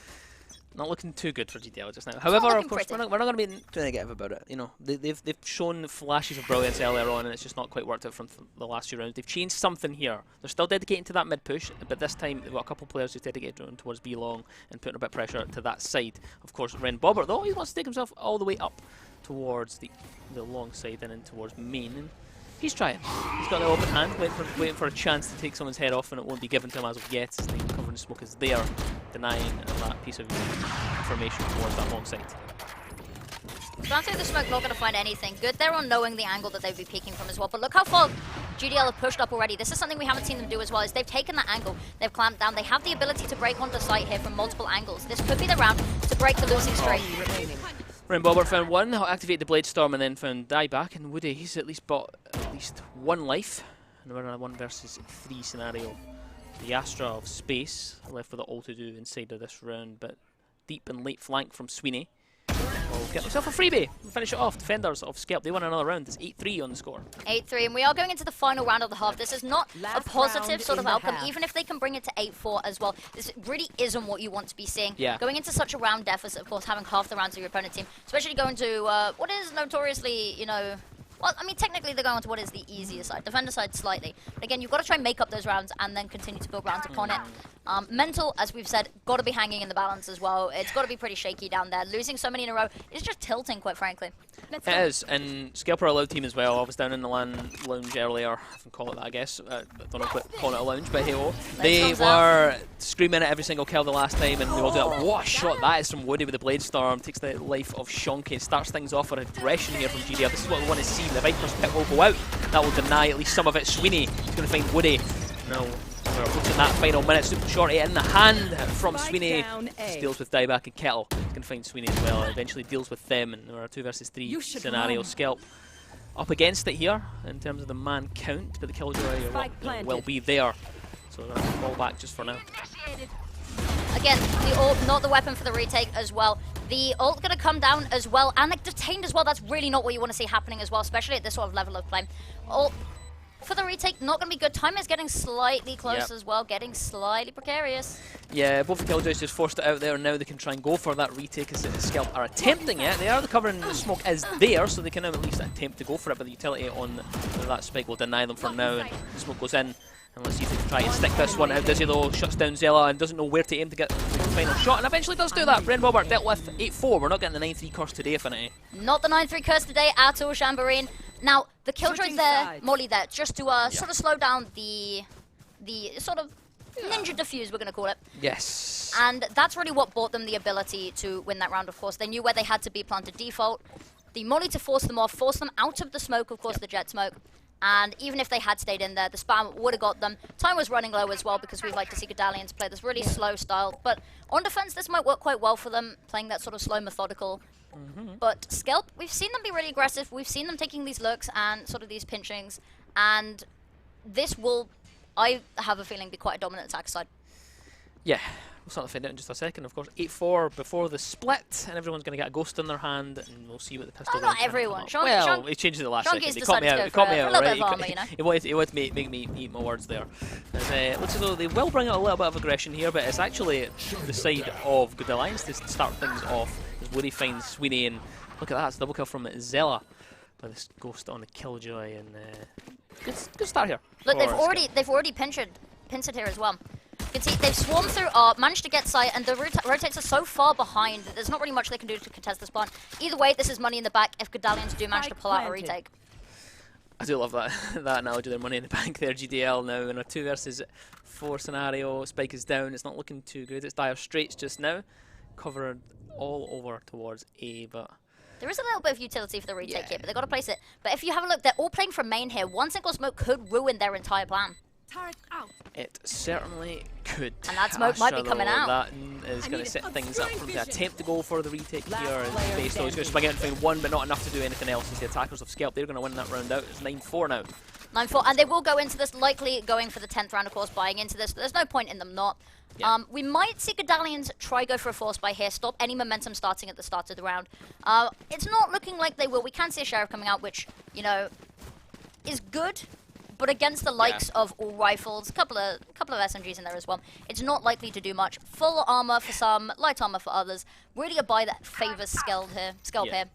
not looking too good for GDL just now. However, of course, we're not going to be too negative about it. You know, they've shown flashes of brilliance earlier on, and it's just not quite worked out from the last few rounds. They've changed something here. They're still dedicating to that mid push, but this time they've got a couple of players who've dedicated towards B long and putting a bit of pressure to that side. Of course, Ren Bobbert, though, he wants to take himself all the way up towards the long side and in towards main. And he's trying. He's got the open hand, waiting for a chance to take someone's head off, and it won't be given to him as of yet. The covering smoke is there, denying that piece of information towards that long side. Going through the smoke, not going to find anything good. They're on knowing the angle that they'd be peeking from as well. But look how far GDL have pushed up already. This is something we haven't seen them do as well, is they've taken that angle, they've clamped down. They have the ability to break onto site here from multiple angles. This could be the round to break the losing streak. Ren Bobbert found 1, activated the Blade Storm, and then found dieback. And Woody, he's at least bought at least 1 life. And we're in a 1 versus 3 scenario. The Astra of space left with it all to do inside of this round, but deep and late flank from Sweeney will get himself a freebie and finish it off. Defenders of SKELP, they won another round. It's 8-3 on the score. 8-3, and we are going into the final round of the half. This is not a positive sort of outcome, even if they can bring it to 8-4 as well. This really isn't what you want to be seeing. Going into such a round deficit, of course, having half the rounds of your opponent team, especially going to what is notoriously, you know, well, I mean, technically they're going on to what is the easier side, defender side slightly. But again, you've got to try and make up those rounds and then continue to build rounds upon it. Mental, as we've said, got to be hanging in the balance as well. It's got to be pretty shaky down there. Losing so many in a row is just tilting, quite frankly. It is, and SKELP are a loud team as well. I was down in the LAN lounge earlier, I can call it that, I guess. I don't know if calling it a lounge, but hey-oh. They were screaming at every single kill the last time, and they all do that. What a shot that is from Woody with the Blade Storm. Takes the life of Shonky and starts things off with aggression here from GDL. This is what we want to see. The Viper's pick will go out. That will deny at least some of it. Sweeney is going to find Woody. Now, we're approaching that final minute. Super shorty in the hand from Sweeney. Just deals with dieback and Kettle. Can find Sweeney as well. Eventually deals with them, and we're a 2 versus 3 scenario. SKELP up against it here in terms of the man count, but the killjoy will be there. So we're going to fall back just for now. Again, the ult, not the weapon for the retake as well. The ult going to come down as well, and like detained as well. That's really not what you want to see happening as well, especially at this sort of level of play. Ult for the retake, not going to be good. Time is getting slightly close as well, getting slightly precarious. Yeah, both the killjoys just forced it out there, and now they can try and go for that retake as SKELP are attempting it. They are covering the smoke is there, so they can now at least attempt to go for it, but the utility on that spike will deny them for now, and the smoke goes in. And let's see if they can try and stick this one out. Dizzy though shuts down Zella and doesn't know where to aim to get the final shot, and eventually does do that. Ren Bobbert dealt with 8-4. We're not getting the 9-3 curse today, Affinity. Not the 9-3 curse today at all, Chamberine. Now, the killjoy's there, Molly there, just to sort of slow down the sort of ninja defuse, we're going to call it. Yes. And that's really what bought them the ability to win that round, of course. They knew where they had to be planted default. The Molly to force them off, force them out of the smoke, of course, the jet smoke. And even if they had stayed in there, the spam would have got them. Time was running low as well, because we'd like to see Godalions play this really slow style. But on defense, this might work quite well for them, playing that sort of slow, methodical. But SKELP, we've seen them be really aggressive. We've seen them taking these looks and sort of these pinchings. And this will, I have a feeling, be quite a dominant attack side. Yeah. We'll start to find out in just a second. Of course, 8-4 before the split, and everyone's going to get a ghost in their hand, and we'll see what the pistol. Oh, not everyone. Well, he changed it the last second. He caught me out. He wanted to make me eat my words there. Looks as though they will bring out a little bit of aggression here, but it's actually the side of Godalions to start things off Woody finds Sweeney, and look at that, it's a double kill from Zella with this Ghost on the Killjoy, and good start here. Look, they've already pincered here as well. You can see they've swarmed through ARP, managed to get sight, and the rotates are so far behind that there's not really much they can do to contest this plant. Either way, this is money in the back if Godalions do manage to pull out a retake. I do love that that analogy. Their money in the bank there. GDL now in a 2 versus 4 scenario. Spike is down. It's not looking too good. It's dire straits just now, covered all over towards A, but there is a little bit of utility for the retake here, but they've got to place it. But if you have a look, they're all playing from main here. One single smoke could ruin their entire plan. It certainly could. And that smoke might be coming out. That is going to set things up from the attempt to go for the retake here. He's going to swing out and find one, but not enough to do anything else. As the attackers of SKELP, they're going to win that round out. It's 9-4 now. 9-4, and they will go into this, likely going for the 10th round, of course, buying into this. But there's no point in them not. Yeah. We might see Godalions try go for a force buy here, stop any momentum starting at the start of the round. It's not looking like they will. We can see a Sheriff coming out, which, you know, is good. But against the likes of all rifles, a couple of SMGs in there as well, it's not likely to do much. Full armor for some, light armor for others. Really a buy that favors SKELP here.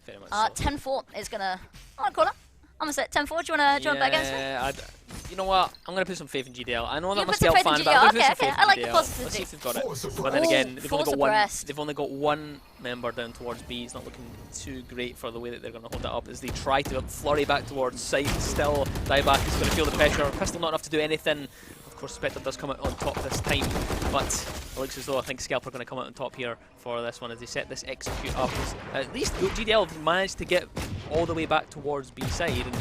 Very much so. 10-4 is gonna. I'm gonna call it. I'm gonna say 10-4. Do you wanna bet against me? You know what? I'm gonna put some faith in GDL. I know I'm you a SKELP fan, but I'm gonna put some faith in I like GDL. the positivity. Let's see if they've got it. But then again, they've only got one member down towards B. It's not looking too great for the way that they're gonna hold that up as they try to flurry back towards site. Still, Dieback is gonna feel the pressure. Pistol not enough to do anything. Of course, Spectre does come out on top this time, but it looks as though I think SKELP are going to come out on top here for this one as they set this execute up. At least GDL have managed to get all the way back towards B side and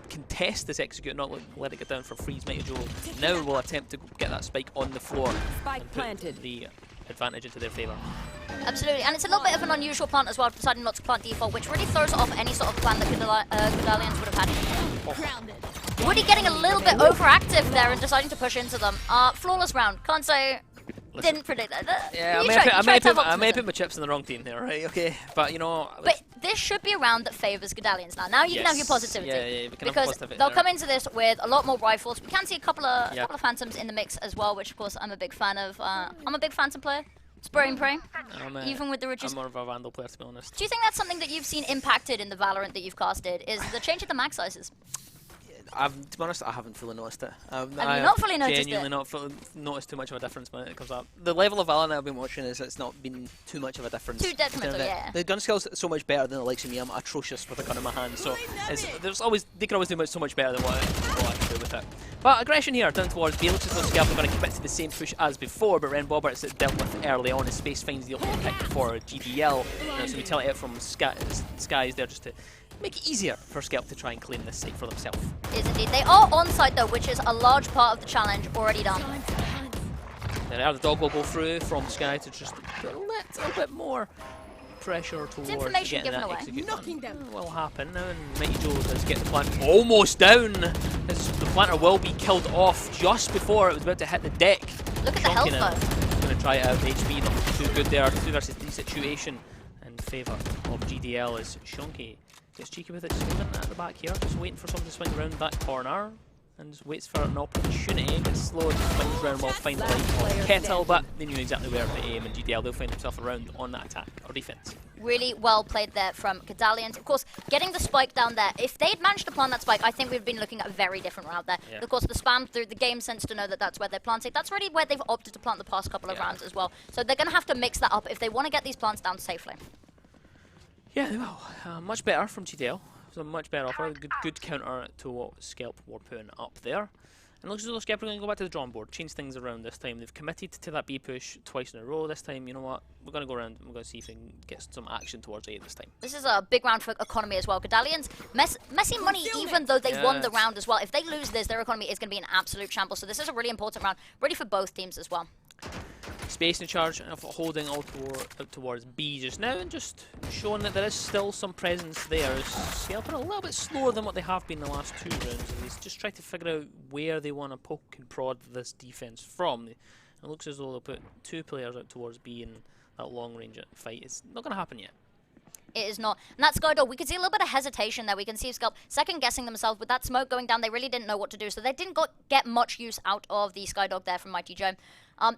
contest this execute, not let it get down for freeze. Mighty Joel now will attempt to get that spike on the floor and put the advantage into their favour. Absolutely, and it's a little bit of an unusual plant as well, deciding not to plant default, which really throws off any sort of plan that Godalions would have had. Woody getting a little bit overactive there and deciding to push into them. Flawless round, can't say. Didn't predict that. Yeah, I may have put my chips in the wrong team there, right? Okay, but you know. But this should be a round that favours Godalions now. Now you can have your positivity. Yeah, we can because have positivity they'll there. come into this with a lot more rifles. We can see a couple of Phantoms in the mix as well, which of course I'm a big fan of. I'm a big Phantom player. Spray and pray, even with the reduced. I'm more of a Vandal player, to be honest. Do you think that's something that you've seen impacted in the Valorant that you've casted? Is the change of the mag sizes? To be honest, I haven't fully noticed it. Have you not fully noticed it? Genuinely not noticed too much of a difference when it comes up. The level of Valorant I've been watching is it's not been too much of a difference. Too detrimental, yeah. The gun skill's so much better than the likes of me. I'm atrocious with a gun in my hand, so they can always do so much better than what I can do with it. But aggression here down towards B. Looks as though SKELP are going to commit to the same push as before, but Ren Bobberts dealt with early on. His space finds the open pick for GDL. So we tell it out from Skies there just to make it easier for SKELP to try and claim this site for themselves. Is indeed. They are on site though, which is a large part of the challenge already done. There, the dog will go through from Sky to just put a little bit more pressure towards getting that execute done. Will happen now, and Mighty Joe does get the plant almost down. As the planter will be killed off just before it was about to hit the deck. Look at the health though. Going to try it out. The HP not too good there. 2 versus 3 situation in favour of GDL as Shonky gets cheeky with it, just moving at the back here, just waiting for someone to swing around that corner. And just waits for an opportunity, gets slowed, swings around while finding the light on Kettle, but they knew exactly where to aim, and GDL, they'll find themselves around on that attack or defense. Really well played there from Godalions. Of course, getting the spike down there, if they'd managed to plant that spike, I think we've been looking at a very different route there. Yeah. Of course, the spam through the game sense to know that that's where they're planting. That's really where they've opted to plant the past couple of rounds as well. So they're going to have to mix that up if they want to get these plants down safely. Yeah, they will. Much better from GDL. So much better offer. Good counter to what SKELP were putting up there. And it looks as though SKELP are going to go back to the drawing board, change things around this time. They've committed to that B push twice in a row. This time, you know what? We're going to go around and we're going to see if we can get some action towards A this time. This is a big round for economy as well. Godalions, messy money even though they won the round as well. If they lose this, their economy is going to be an absolute shambles. So this is a really important round, ready for both teams as well. Space in charge of holding out towards B just now and just showing that there is still some presence there. SKELP are a little bit slower than what they have been the last 2 rounds, and they just try to figure out where they want to poke and prod this defense from. It looks as though they'll put 2 players out towards B in that long range fight. It's not going to happen yet. It is not. And that Skydog, we can see a little bit of hesitation there. We can see SKELP second-guessing themselves with that smoke going down. They really didn't know what to do, so they didn't get much use out of the Skydog there from Mighty Joe.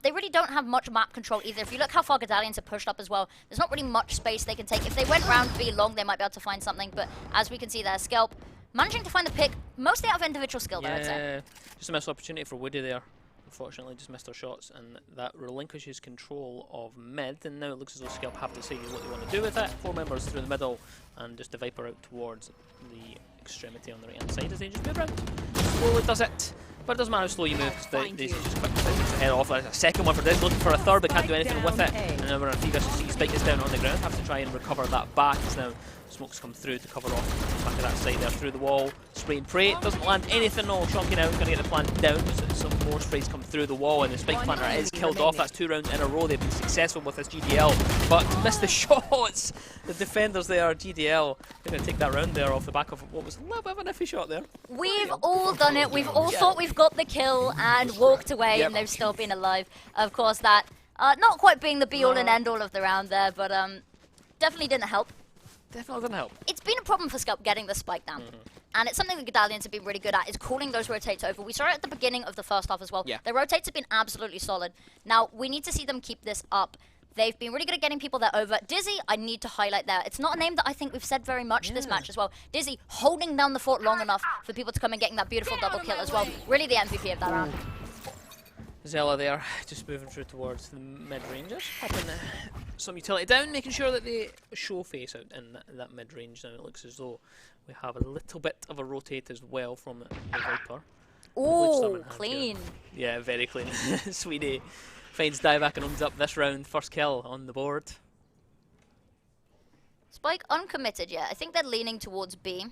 They really don't have much map control either. If you look how far Godalions are pushed up as well, there's not really much space they can take. If they went round B long, they might be able to find something, but as we can see there, SKELP managing to find the pick, mostly out of individual skill, though, I'd say. Just a missed opportunity for Woody there. Unfortunately, just missed their shots, and that relinquishes control of mid, and now it looks as though SKELP have decided what they want to do with it. 4 members through the middle, and just the Viper out towards the extremity on the right-hand side as they just move around. Slowly does it, but it doesn't matter how slow you move, because they just quick decisions to head off. There's a second one for this, looking for a third, but can't do anything with it. And then we're on 3 versus 3, Spike is down on the ground, have to try and recover that back. As now smokes come through to cover off the back of that side there, through the wall. Spray and pray, doesn't land anything, no, chunking out, gonna get the plant down, so some more sprays come through the wall, and the Spike planter is killed off. That's 2 rounds in a row. They've been successful with this GDL, but missed the shots. The defenders there, GDL, they're going to take that round there off the back of what was a little bit of an iffy shot there. We've all done it. We've all thought we've got the kill and walked away, and they've still been alive. Of course, that not quite being the be-all and end-all of the round there, but definitely didn't help. Definitely didn't help. It's been a problem for SKELP getting the spike down. And it's something that Godalions have been really good at, is calling those rotates over. We saw it at the beginning of the first half as well. Their rotates have been absolutely solid. Now, we need to see them keep this up. They've been really good at getting people there over. Dizzy, I need to highlight there. It's not a name that I think we've said very much this match as well. Dizzy holding down the fort long enough for people to come and getting that beautiful double kill as well. Really the MVP of that round. Zella there, just moving through towards the mid-rangers, popping some utility down, making sure that they show face out in that mid-range. Now it looks as though we have a little bit of a rotate as well from the Viper. Ooh, clean. Yeah, very clean. Sweeney finds dieback and owns up this round, first kill on the board. Spike uncommitted yet. I think they're leaning towards B.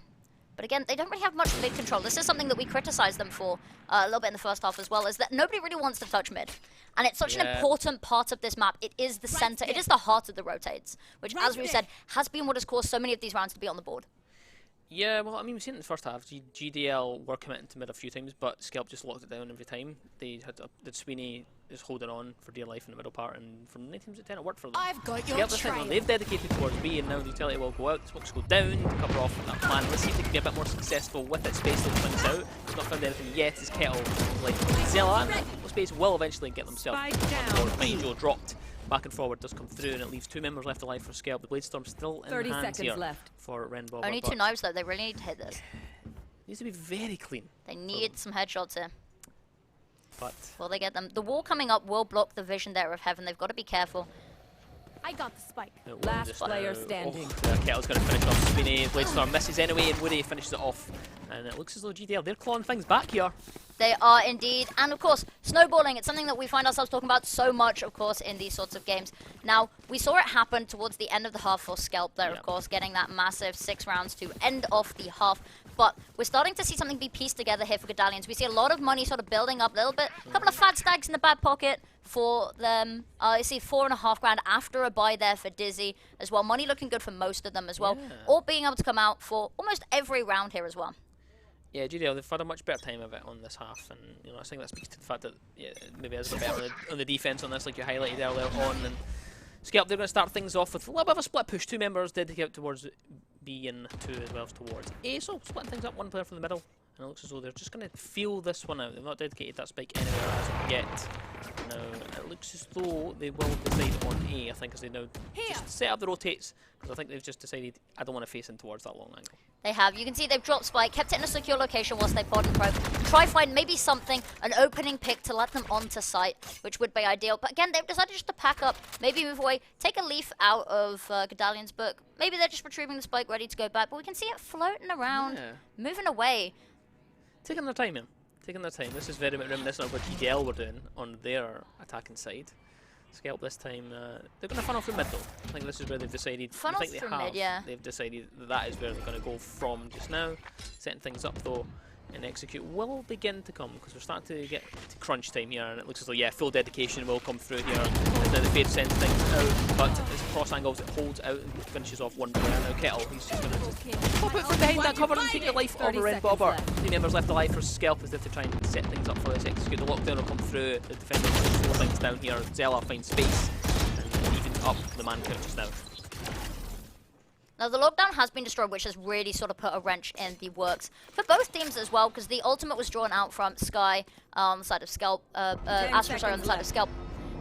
But again, they don't really have much mid control. This is something that we criticized them for a little bit in the first half as well, is that nobody really wants to touch mid. And it's such an important part of this map. It is the center, it is the heart of the rotates, which, as we've said, has been what has caused so many of these rounds to be on the board. Yeah, well, I mean, we've seen it in the first half. GDL were committing to mid a few times, but SKELP just locked it down every time. They had Sweeney is holding on for dear life in the middle part, and from 9 times out of 10 it worked for them. I've got your trail. They've dedicated towards B, and now the utility will go out. The smokes go down to cover off that plan. Let's see if they can be a bit more successful with it. Space that swings out. He's not found anything yet. His Kettle, like Zella, and Space will eventually get themselves on board. Mighty Joe dropped. Back and forward does come through, and it leaves 2 members left alive for SKELP. The Bladestorm still in 30 hands seconds here left for Renbob. Only 2 knives though, they really need to hit this. Needs to be very clean. They need some headshots here. But will they get them? The wall coming up will block the vision there of Heaven. They've got to be careful. I got the spike. Last player standing. Kettle's going to finish off Sweeney. Bladestorm misses anyway, and Woody finishes it off. And it looks as though GDL, they're clawing things back here. They are indeed. And of course, snowballing. It's something that we find ourselves talking about so much, of course, in these sorts of games. Now, we saw it happen towards the end of the half for SKELP there, of course, getting that massive 6 rounds to end off the half. But we're starting to see something be pieced together here for Godalions. We see a lot of money sort of building up a little bit. A couple of fat stacks in the back pocket for them. You see 4.5 grand after a buy there for Dizzy as well. Money looking good for most of them as well. All being able to come out for almost every round here as well. Yeah, GDL, they've had a much better time of it on this half, and you know, I think that speaks to the fact that maybe it's a bit better on the defense on this, like you highlighted earlier on. And SKELP, they're going to start things off with a little bit of a split push. 2 members dedicated towards B and 2 as well towards A, so splitting things up, 1 player from the middle. And it looks as though they're just going to feel this one out. They've not dedicated that spike anywhere as of yet. Now, it looks as though they will decide on A, I think, as they now just set up the rotates. Because I think they've just decided, I don't want to face in towards that long angle. They have. You can see they've dropped Spike, kept it in a secure location whilst they pod and probe. Try find maybe something, an opening pick to let them onto site, which would be ideal. But again, they've decided just to pack up, maybe move away, take a leaf out of Godalions' book. Maybe they're just retrieving the Spike, ready to go back. But we can see it floating around, moving away. Taking their time, man. Taking their time. This is very reminiscent of what GDL were doing on their attacking side. SKELP this time, they're going to funnel through mid though. I think this is where they've decided. Funnel through mid, yeah. They've decided that is where they're going to go from just now. Setting things up though, and execute will begin to come because we're starting to get to crunch time here, and it looks as though full dedication will come through here. As now the Fade sends things out, but as cross angles it holds out and finishes off 1 player. Now Kettle, he's just going to pop out from behind that cover and take the life of a Red Bobber. 3 members left alive for SKELP as they have to try and set things up for this execute. The lockdown will come through, the defender will slow things down here. Zella finds space and evens up the man count just now. Now, the lockdown has been destroyed, which has really sort of put a wrench in the works for both teams as well, because the ultimate was drawn out from Sky on the side of SKELP, Astra, sorry, on the side of SKELP.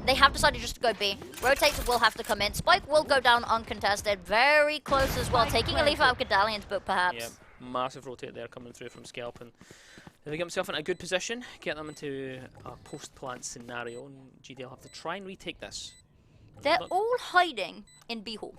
They have decided just to go B. Rotate will have to come in. Spike will go down uncontested. Very close as well, taking a leaf out of Godalions' book, perhaps. Yeah, massive rotate there coming through from SKELP. And they get himself in a good position, get them into a post-plant scenario, and GDL have to try and retake this. They're all hiding in B hall.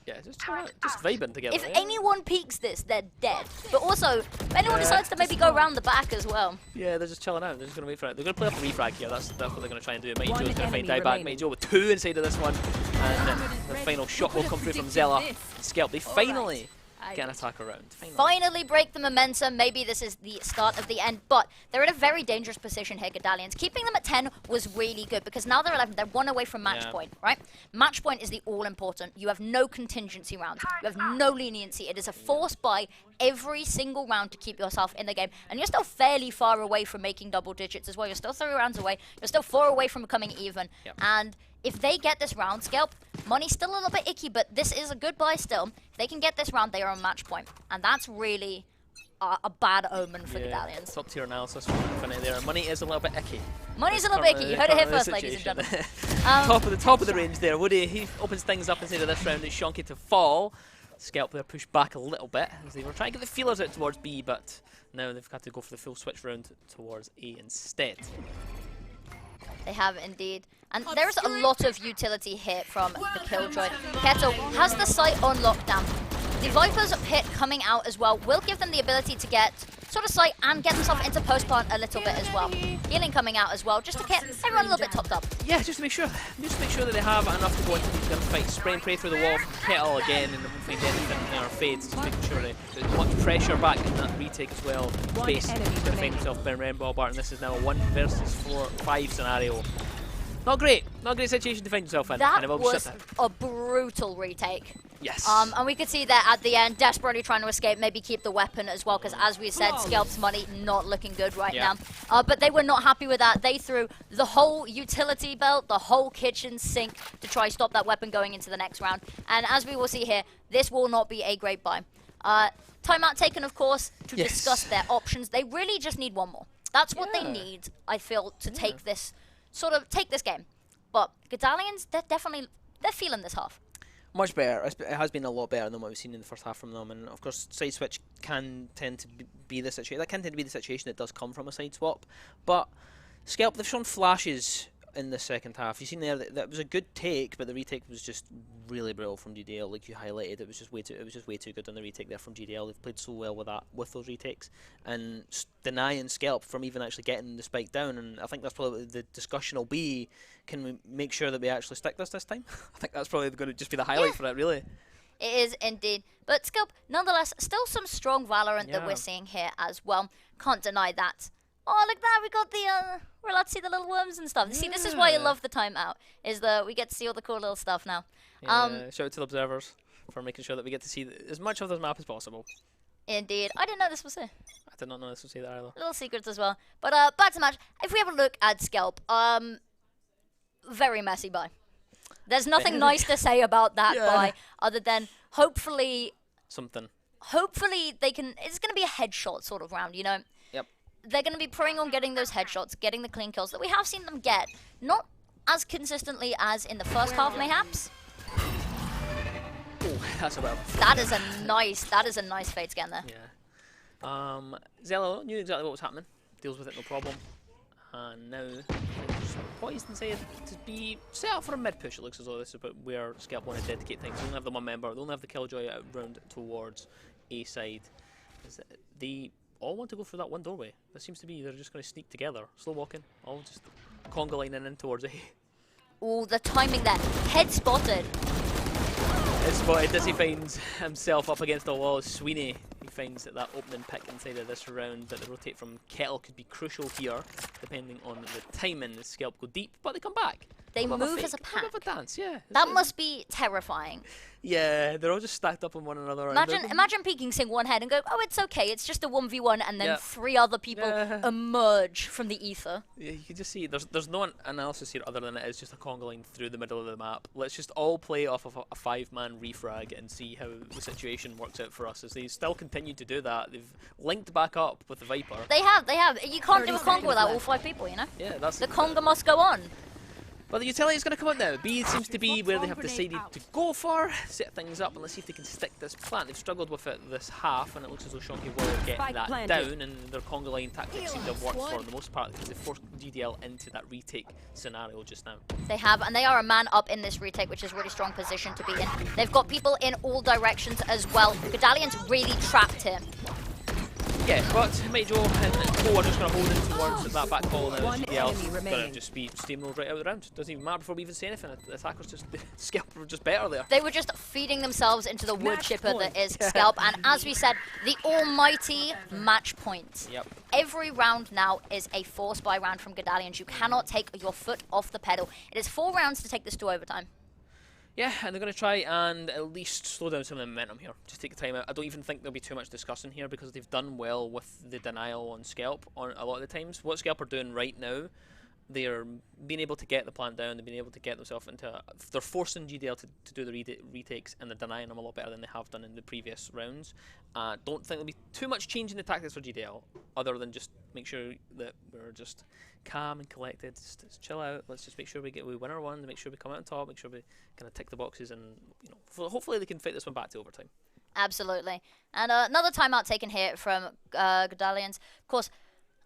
Yeah, just vibing together. If anyone peeks this, they're dead. But also, if anyone decides to maybe go around the back as well. Yeah, they're just chilling out. They're just going to wait for it. They're going to play up a refrag here. That's what they're going to try and do. Mighty Joe's going to find dieback. Mighty Joe with 2 inside of this one. And the final shot will come through from Zella. SKELP, they finally get an attack around. Finally break the momentum. Maybe this is the start of the end, but they're in a very dangerous position here, Godalions. Keeping them at 10 was really good because now they're 11. They're 1 away from match point, right? Match point is the all-important. You have no contingency rounds. You have no leniency. It is a force buy every single round to keep yourself in the game, and you're still fairly far away from making double digits as well. You're still 3 rounds away. You're still 4 away from becoming even, and if they get this round, SKELP, money's still a little bit icky, but this is a good buy still. If they can get this round, they are on match point. And that's really a bad omen for Godalions. Top tier analysis from Infinity there. Money is a little bit icky. Money's a little bit icky. You heard it here first, ladies and gentlemen. top of the range there. Woody, he opens things up inside of this round. It's Shonky to fall. SKELP there pushed back a little bit as they were trying to get the feelers out towards B, but now they've got to go for the full switch round towards A instead. They have indeed. And there's a lot of utility here from the Killjoy. Keto has the site on lockdown. The Viper's pit coming out as well will give them the ability to get sort of sight and get themselves into post-plant a little bit as well. Healing coming out as well, just to get everyone a little bit topped up. Yeah, just to make sure that they have enough to go into these gunfights. Spray and pray through the wall from Kettle again, and they won't find anything in our fades. Just making sure there's much pressure back in that retake as well. Space, he's going to find himself Ben Rainbow Bart, and this is now a 1 versus 5 scenario. Not great situation to find yourself in. That was a brutal retake. Yes. And we could see that at the end, desperately trying to escape, maybe keep the weapon as well, because as we said, SKELP's money not looking good right now. But they were not happy with that. They threw the whole utility belt, the whole kitchen sink to try stop that weapon going into the next round. And as we will see here, this will not be a great buy. Timeout taken, of course, to discuss their options. They really just need one more. That's what they need, I feel, to take this, take this game. But Godalions, they're feeling this half. Much better. It has been a lot better than what we've seen in the first half from them, and of course side switch can tend to be the situation. That can tend to be the situation that does come from a side swap. But SKELP, they've shown flashes in the second half. You've seen there that was a good take, but the retake was just really brittle from GDL, like you highlighted. It was just way too good on the retake there from GDL. They've played so well with those retakes, and denying SKELP from even actually getting the spike down. And I think that's probably the discussion will be: can we make sure that we actually stick this time? I think that's probably going to just be the highlight for it, really. It is indeed. But SKELP, nonetheless, still some strong Valorant that we're seeing here as well. Can't deny that. Oh, look at that, we got the, we're allowed to see the little worms and stuff. See, this is why I love the timeout, is that we get to see all the cool little stuff now. Shout out to the observers for making sure that we get to see as much of this map as possible. Indeed. I didn't know this was here. I did not know this was here either. Little secrets as well. But back to the match. If we have a look at SKELP, very messy buy. There's nothing nice to say about that buy, other than hopefully... Hopefully they can... It's going to be a headshot sort of round, you know? They're going to be preying on getting those headshots, getting the clean kills that we have seen them get. Not as consistently as in the first half, mayhaps. Oh, that's a well. That is a nice fade scan there. Yeah. Zello knew exactly what was happening. Deals with it, no problem. And now just poised and said to be set up for a mid push. It looks as though this is about where SKELP want to dedicate things. They only have the one member. They only have the Killjoy out round towards A side. They all want to go through that one doorway. That seems to be they're just going to sneak together, slow walking, all just conga lining in towards A. Oh, the timing there. Head spotted. Head spotted. Dizzy finds himself up against the wall. Sweeney, he finds that opening pick inside of this round, that the rotate from Kettle could be crucial here, depending on the timing. The SKELP go deep, but they come back. They move as a pack. A dance, yeah. That must be terrifying. Yeah, they're all just stacked up on one another. Imagine peeking Sing one head and go, oh, it's okay, it's just a 1v1, and then 3 other people emerge from the ether. Yeah, you can just see there's no analysis here other than it is just a conga line through the middle of the map. Let's just all play off of a 5-man refrag and see how the situation works out for us. As they still continue to do that, they've linked back up with the Viper. They have. You can't do a conga without all 5 people, you know? Yeah, that's the conga must go on. But the utility is going to come out now. B seems to be where they have decided to go for, set things up, and let's see if they can stick this plant. They've struggled with it this half, and it looks as though Shonky will get that down, and their conga line tactics seem to have worked for the most part, because they've forced GDL into that retake scenario just now. They have, and they are a man up in this retake, which is a really strong position to be in. They've got people in all directions as well. Godalions really trapped here. Yeah, but Mighty Joe and Poe are just going to hold in towards that back ball now. GDL's going to just be steamrolled right out of the round. Doesn't even matter before we even say anything. The attackers just, SKELP were just better there. They were just feeding themselves into the wood chipper that is SKELP. And as we said, the almighty match point. Yep. Every round now is a force buy round from Godalions. You cannot take your foot off the pedal. It is 4 rounds to take this to overtime. Yeah, and they're going to try and at least slow down some of the momentum here. Just take the time out. I don't even think there'll be too much discussing here because they've done well with the denial on SKELP on a lot of the times. What SKELP are doing right now, they're being able to get the plant down, they've been able to get themselves into... They're forcing GDL to do the retakes, and they're denying them a lot better than they have done in the previous rounds. Don't think there'll be too much change in the tactics for GDL, other than just make sure that we're just calm and collected, just chill out. Let's just make sure we win our one, make sure we come out on top, make sure we kind of tick the boxes, and hopefully they can fit this one back to overtime. Absolutely. And another timeout taken here from Godalions. Of course,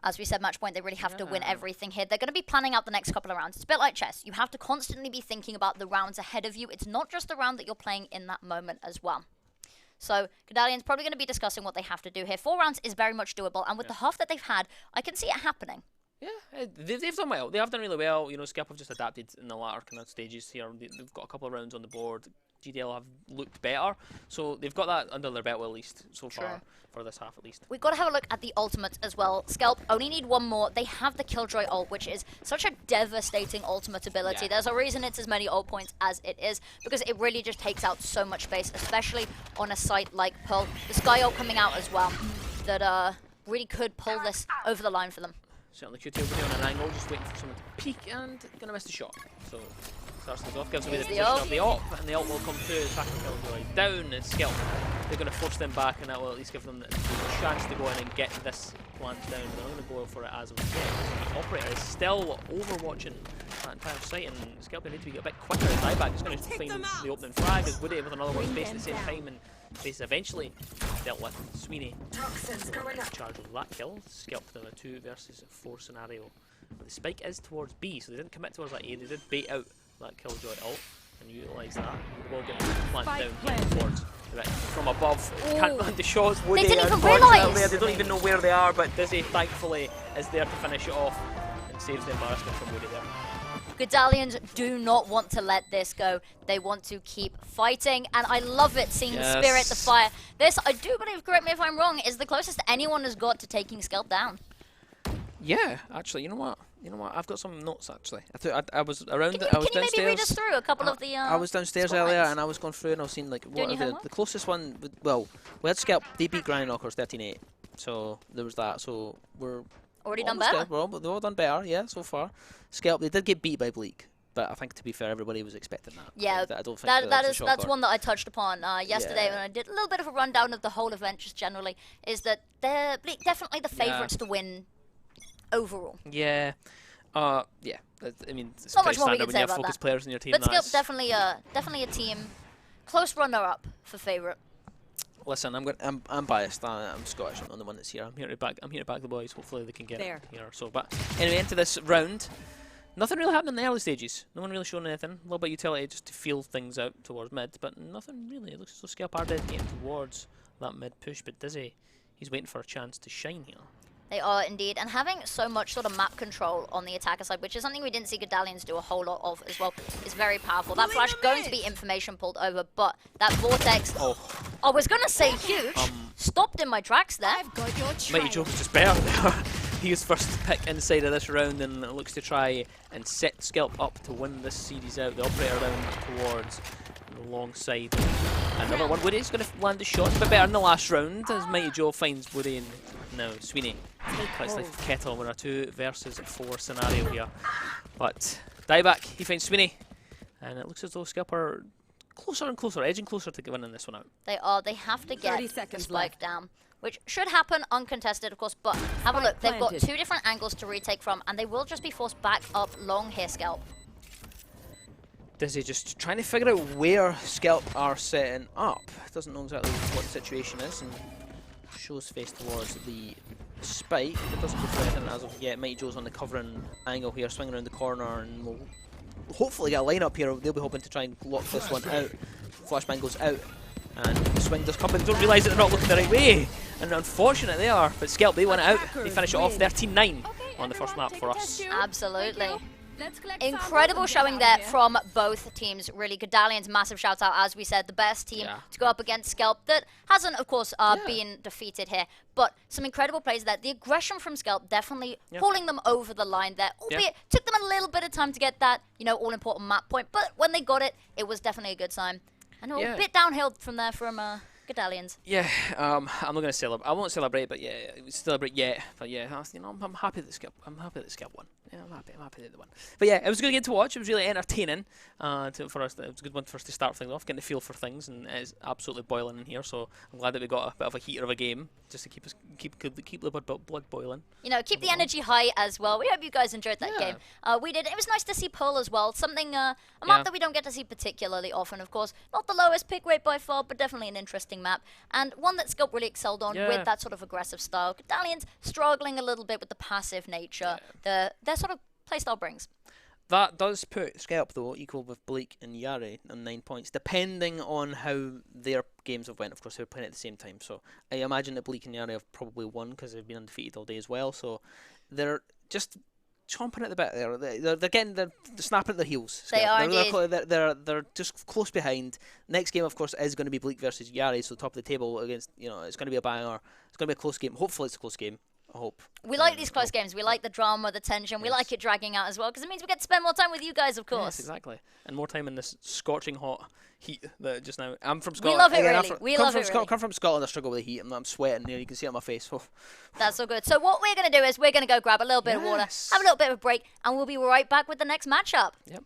as we said, match point, they really have to win everything here. They're going to be planning out the next couple of rounds. It's a bit like chess. You have to constantly be thinking about the rounds ahead of you. It's not just the round that you're playing in that moment as well. So Godalions probably going to be discussing what they have to do here. 4 rounds is very much doable, and with the half that they've had, I can see it happening. Yeah, they've done well. They have done really well. You know, SKELP have just adapted in the latter kind of stages here. They've got a couple of rounds on the board. GDL have looked better, so they've got that under their belt at least so far for this half at least. We've got to have a look at the ultimate as well. SKELP only need 1 more. They have the Killjoy ult, which is such a devastating ultimate ability. There's a reason it's as many ult points as it is, because it really just takes out so much space, especially on a site like Pearl. The Sky ult coming out as well, that really could pull this over the line for them. Certainly QT over there on an angle, just waiting for someone to peek and gonna miss the shot. So starts things off, gives away the position of the ult, and the ult will come through, attacking Killjoy down and SKELP. They're gonna force them back, and that will at least give them the chance to go in and get this plant down. They're not gonna go for it as of yet. The operator is still overwatching that entire site, and SKELP need to be a bit quicker. Dieback is gonna find the opening frag as Woody with another one space at the same time, and Face eventually dealt with. Sweeney charge with that kill. SKELP in a 2 versus 4 scenario. But the spike is towards B, so they didn't commit towards that A. They did bait out that Killjoy ult and utilise that. They will get the plant down towards from above. Can't land the shots. Woody they didn't even realise. They don't even know where they are, but Dizzy thankfully is there to finish it off and saves the embarrassment from Woody there. Godalions do not want to let this go. They want to keep fighting, and I love it seeing the spirit, the fire. This, I do believe, correct me if I'm wrong, is the closest anyone has got to taking SKELP down. Yeah, actually, you know what? I've got some notes actually. I was around. I was downstairs. Can you maybe read us through a couple of the? I was downstairs earlier, and I was going through, and I was seeing like what are the closest one. Well, we had SKELP. They beat Granny Knockers 13-8, so there was that. So we're already done better. They've all done better, yeah, so far. SKELP, they did get beat by Bleak, but I think to be fair, everybody was expecting that. Yeah, I don't think that's one that I touched upon yesterday when I did a little bit of a rundown of the whole event. Just generally, is that they're Bleak definitely the favourites to win overall. Yeah. Yeah. I mean, it's not pretty much more we standard can when say you have about focus that. players in your team. But SKELP definitely a team close runner-up for favourite. Listen, I'm biased. I'm Scottish. I'm the one that's here. I'm here to back the boys. Hopefully they can get it here. So, but anyway, into this round. Nothing really happened in the early stages. No one really showing anything. A little bit of utility just to feel things out towards mid, but nothing really. It looks as though SKELP are getting towards that mid push, but Dizzy, he's waiting for a chance to shine here. They are indeed, and having so much sort of map control on the attacker side, which is something we didn't see Godalions do a whole lot of as well, is very powerful. That flash going to be information pulled over, but that vortex, I was going to say huge, stopped in my tracks there. Mighty Joe was just better there. he was first pick inside of this round and looks to try and set SKELP up to win this series out. The operator down towards the long side. Another one. Woody's going to land the shots a bit better in the last round as Mighty Joe finds Woody and now Sweeney. Quite like Kettle with a 2 versus 4 scenario here. But dieback, he finds Sweeney. And it looks as though SKELP are closer and closer, edging closer to winning this one out. They are. They have to get the spike down, which should happen uncontested, of course. But have a look. They've got 2 different angles to retake from, and they will just be forced back up long here, SKELP. Dizzy just trying to figure out where SKELP are setting up. Doesn't know exactly what the situation is, and shows face towards the spike, but doesn't go for anything as of yet. Mighty Joe's on the covering angle here, swinging around the corner, and we'll hopefully get a line up here. They'll be hoping to try and lock this one out. Flashbang goes out, and the swing does come, but they don't realise that they're not looking the right way. And unfortunate they are, but SKELP, they went out. They finish it off 13-9 on the first map for us. Absolutely. Incredible showing there from both teams, really. Godalions, massive shout out, as we said, the best team to go up against SKELP that hasn't, of course, been defeated here. But some incredible plays there. The aggression from SKELP definitely pulling them over the line there, albeit took them a little bit of time to get that, you know, all-important map point. But when they got it, it was definitely a good sign. And a bit downhill from there from Godalions. Yeah, I'm not going to celebrate. I won't celebrate, but celebrate yet. But yeah, you know, I'm happy that SKELP. I'm happy that SKELP won. Yeah, I'm happy that they won. But yeah, it was a good game to watch. It was really entertaining for us. It was a good one for us to start things off, getting the feel for things, and it's absolutely boiling in here. So I'm glad that we got a bit of a heater of a game, just to keep the blood boiling. You know, keep the energy high as well. We hope you guys enjoyed that game. We did. It was nice to see Pearl as well. Something a map that we don't get to see particularly often, of course. Not the lowest pick rate by far, but definitely an interesting map, and one that SKELP really excelled on with that sort of aggressive style. Godalions struggling a little bit with the passive nature their sort of playstyle brings. That does put SKELP, though, equal with Bleak and Yari on 9 points, depending on how their games have went. Of course, they were playing at the same time, so I imagine that Bleak and Yari have probably won because they've been undefeated all day as well. So they're just chomping at the bit there. They're snapping at their heels. They are. They're just close behind. Next game, of course, is going to be Bleak versus Yari, so top of the table against. You know, it's going to be a banger. It's going to be a close game. Hopefully, it's a close game. I hope. We like these close games. We like the drama, the tension. We like it dragging out as well, because it means we get to spend more time with you guys, of course. Yes, exactly. And more time in this scorching hot heat that just now. I'm from Scotland. We love it, really. We love it, really. Come from Scotland, I struggle with the heat. I'm sweating here. You can see it on my face. That's all good. So what we're going to do is we're going to go grab a little bit of water, have a little bit of a break, and we'll be right back with the next matchup. Yep.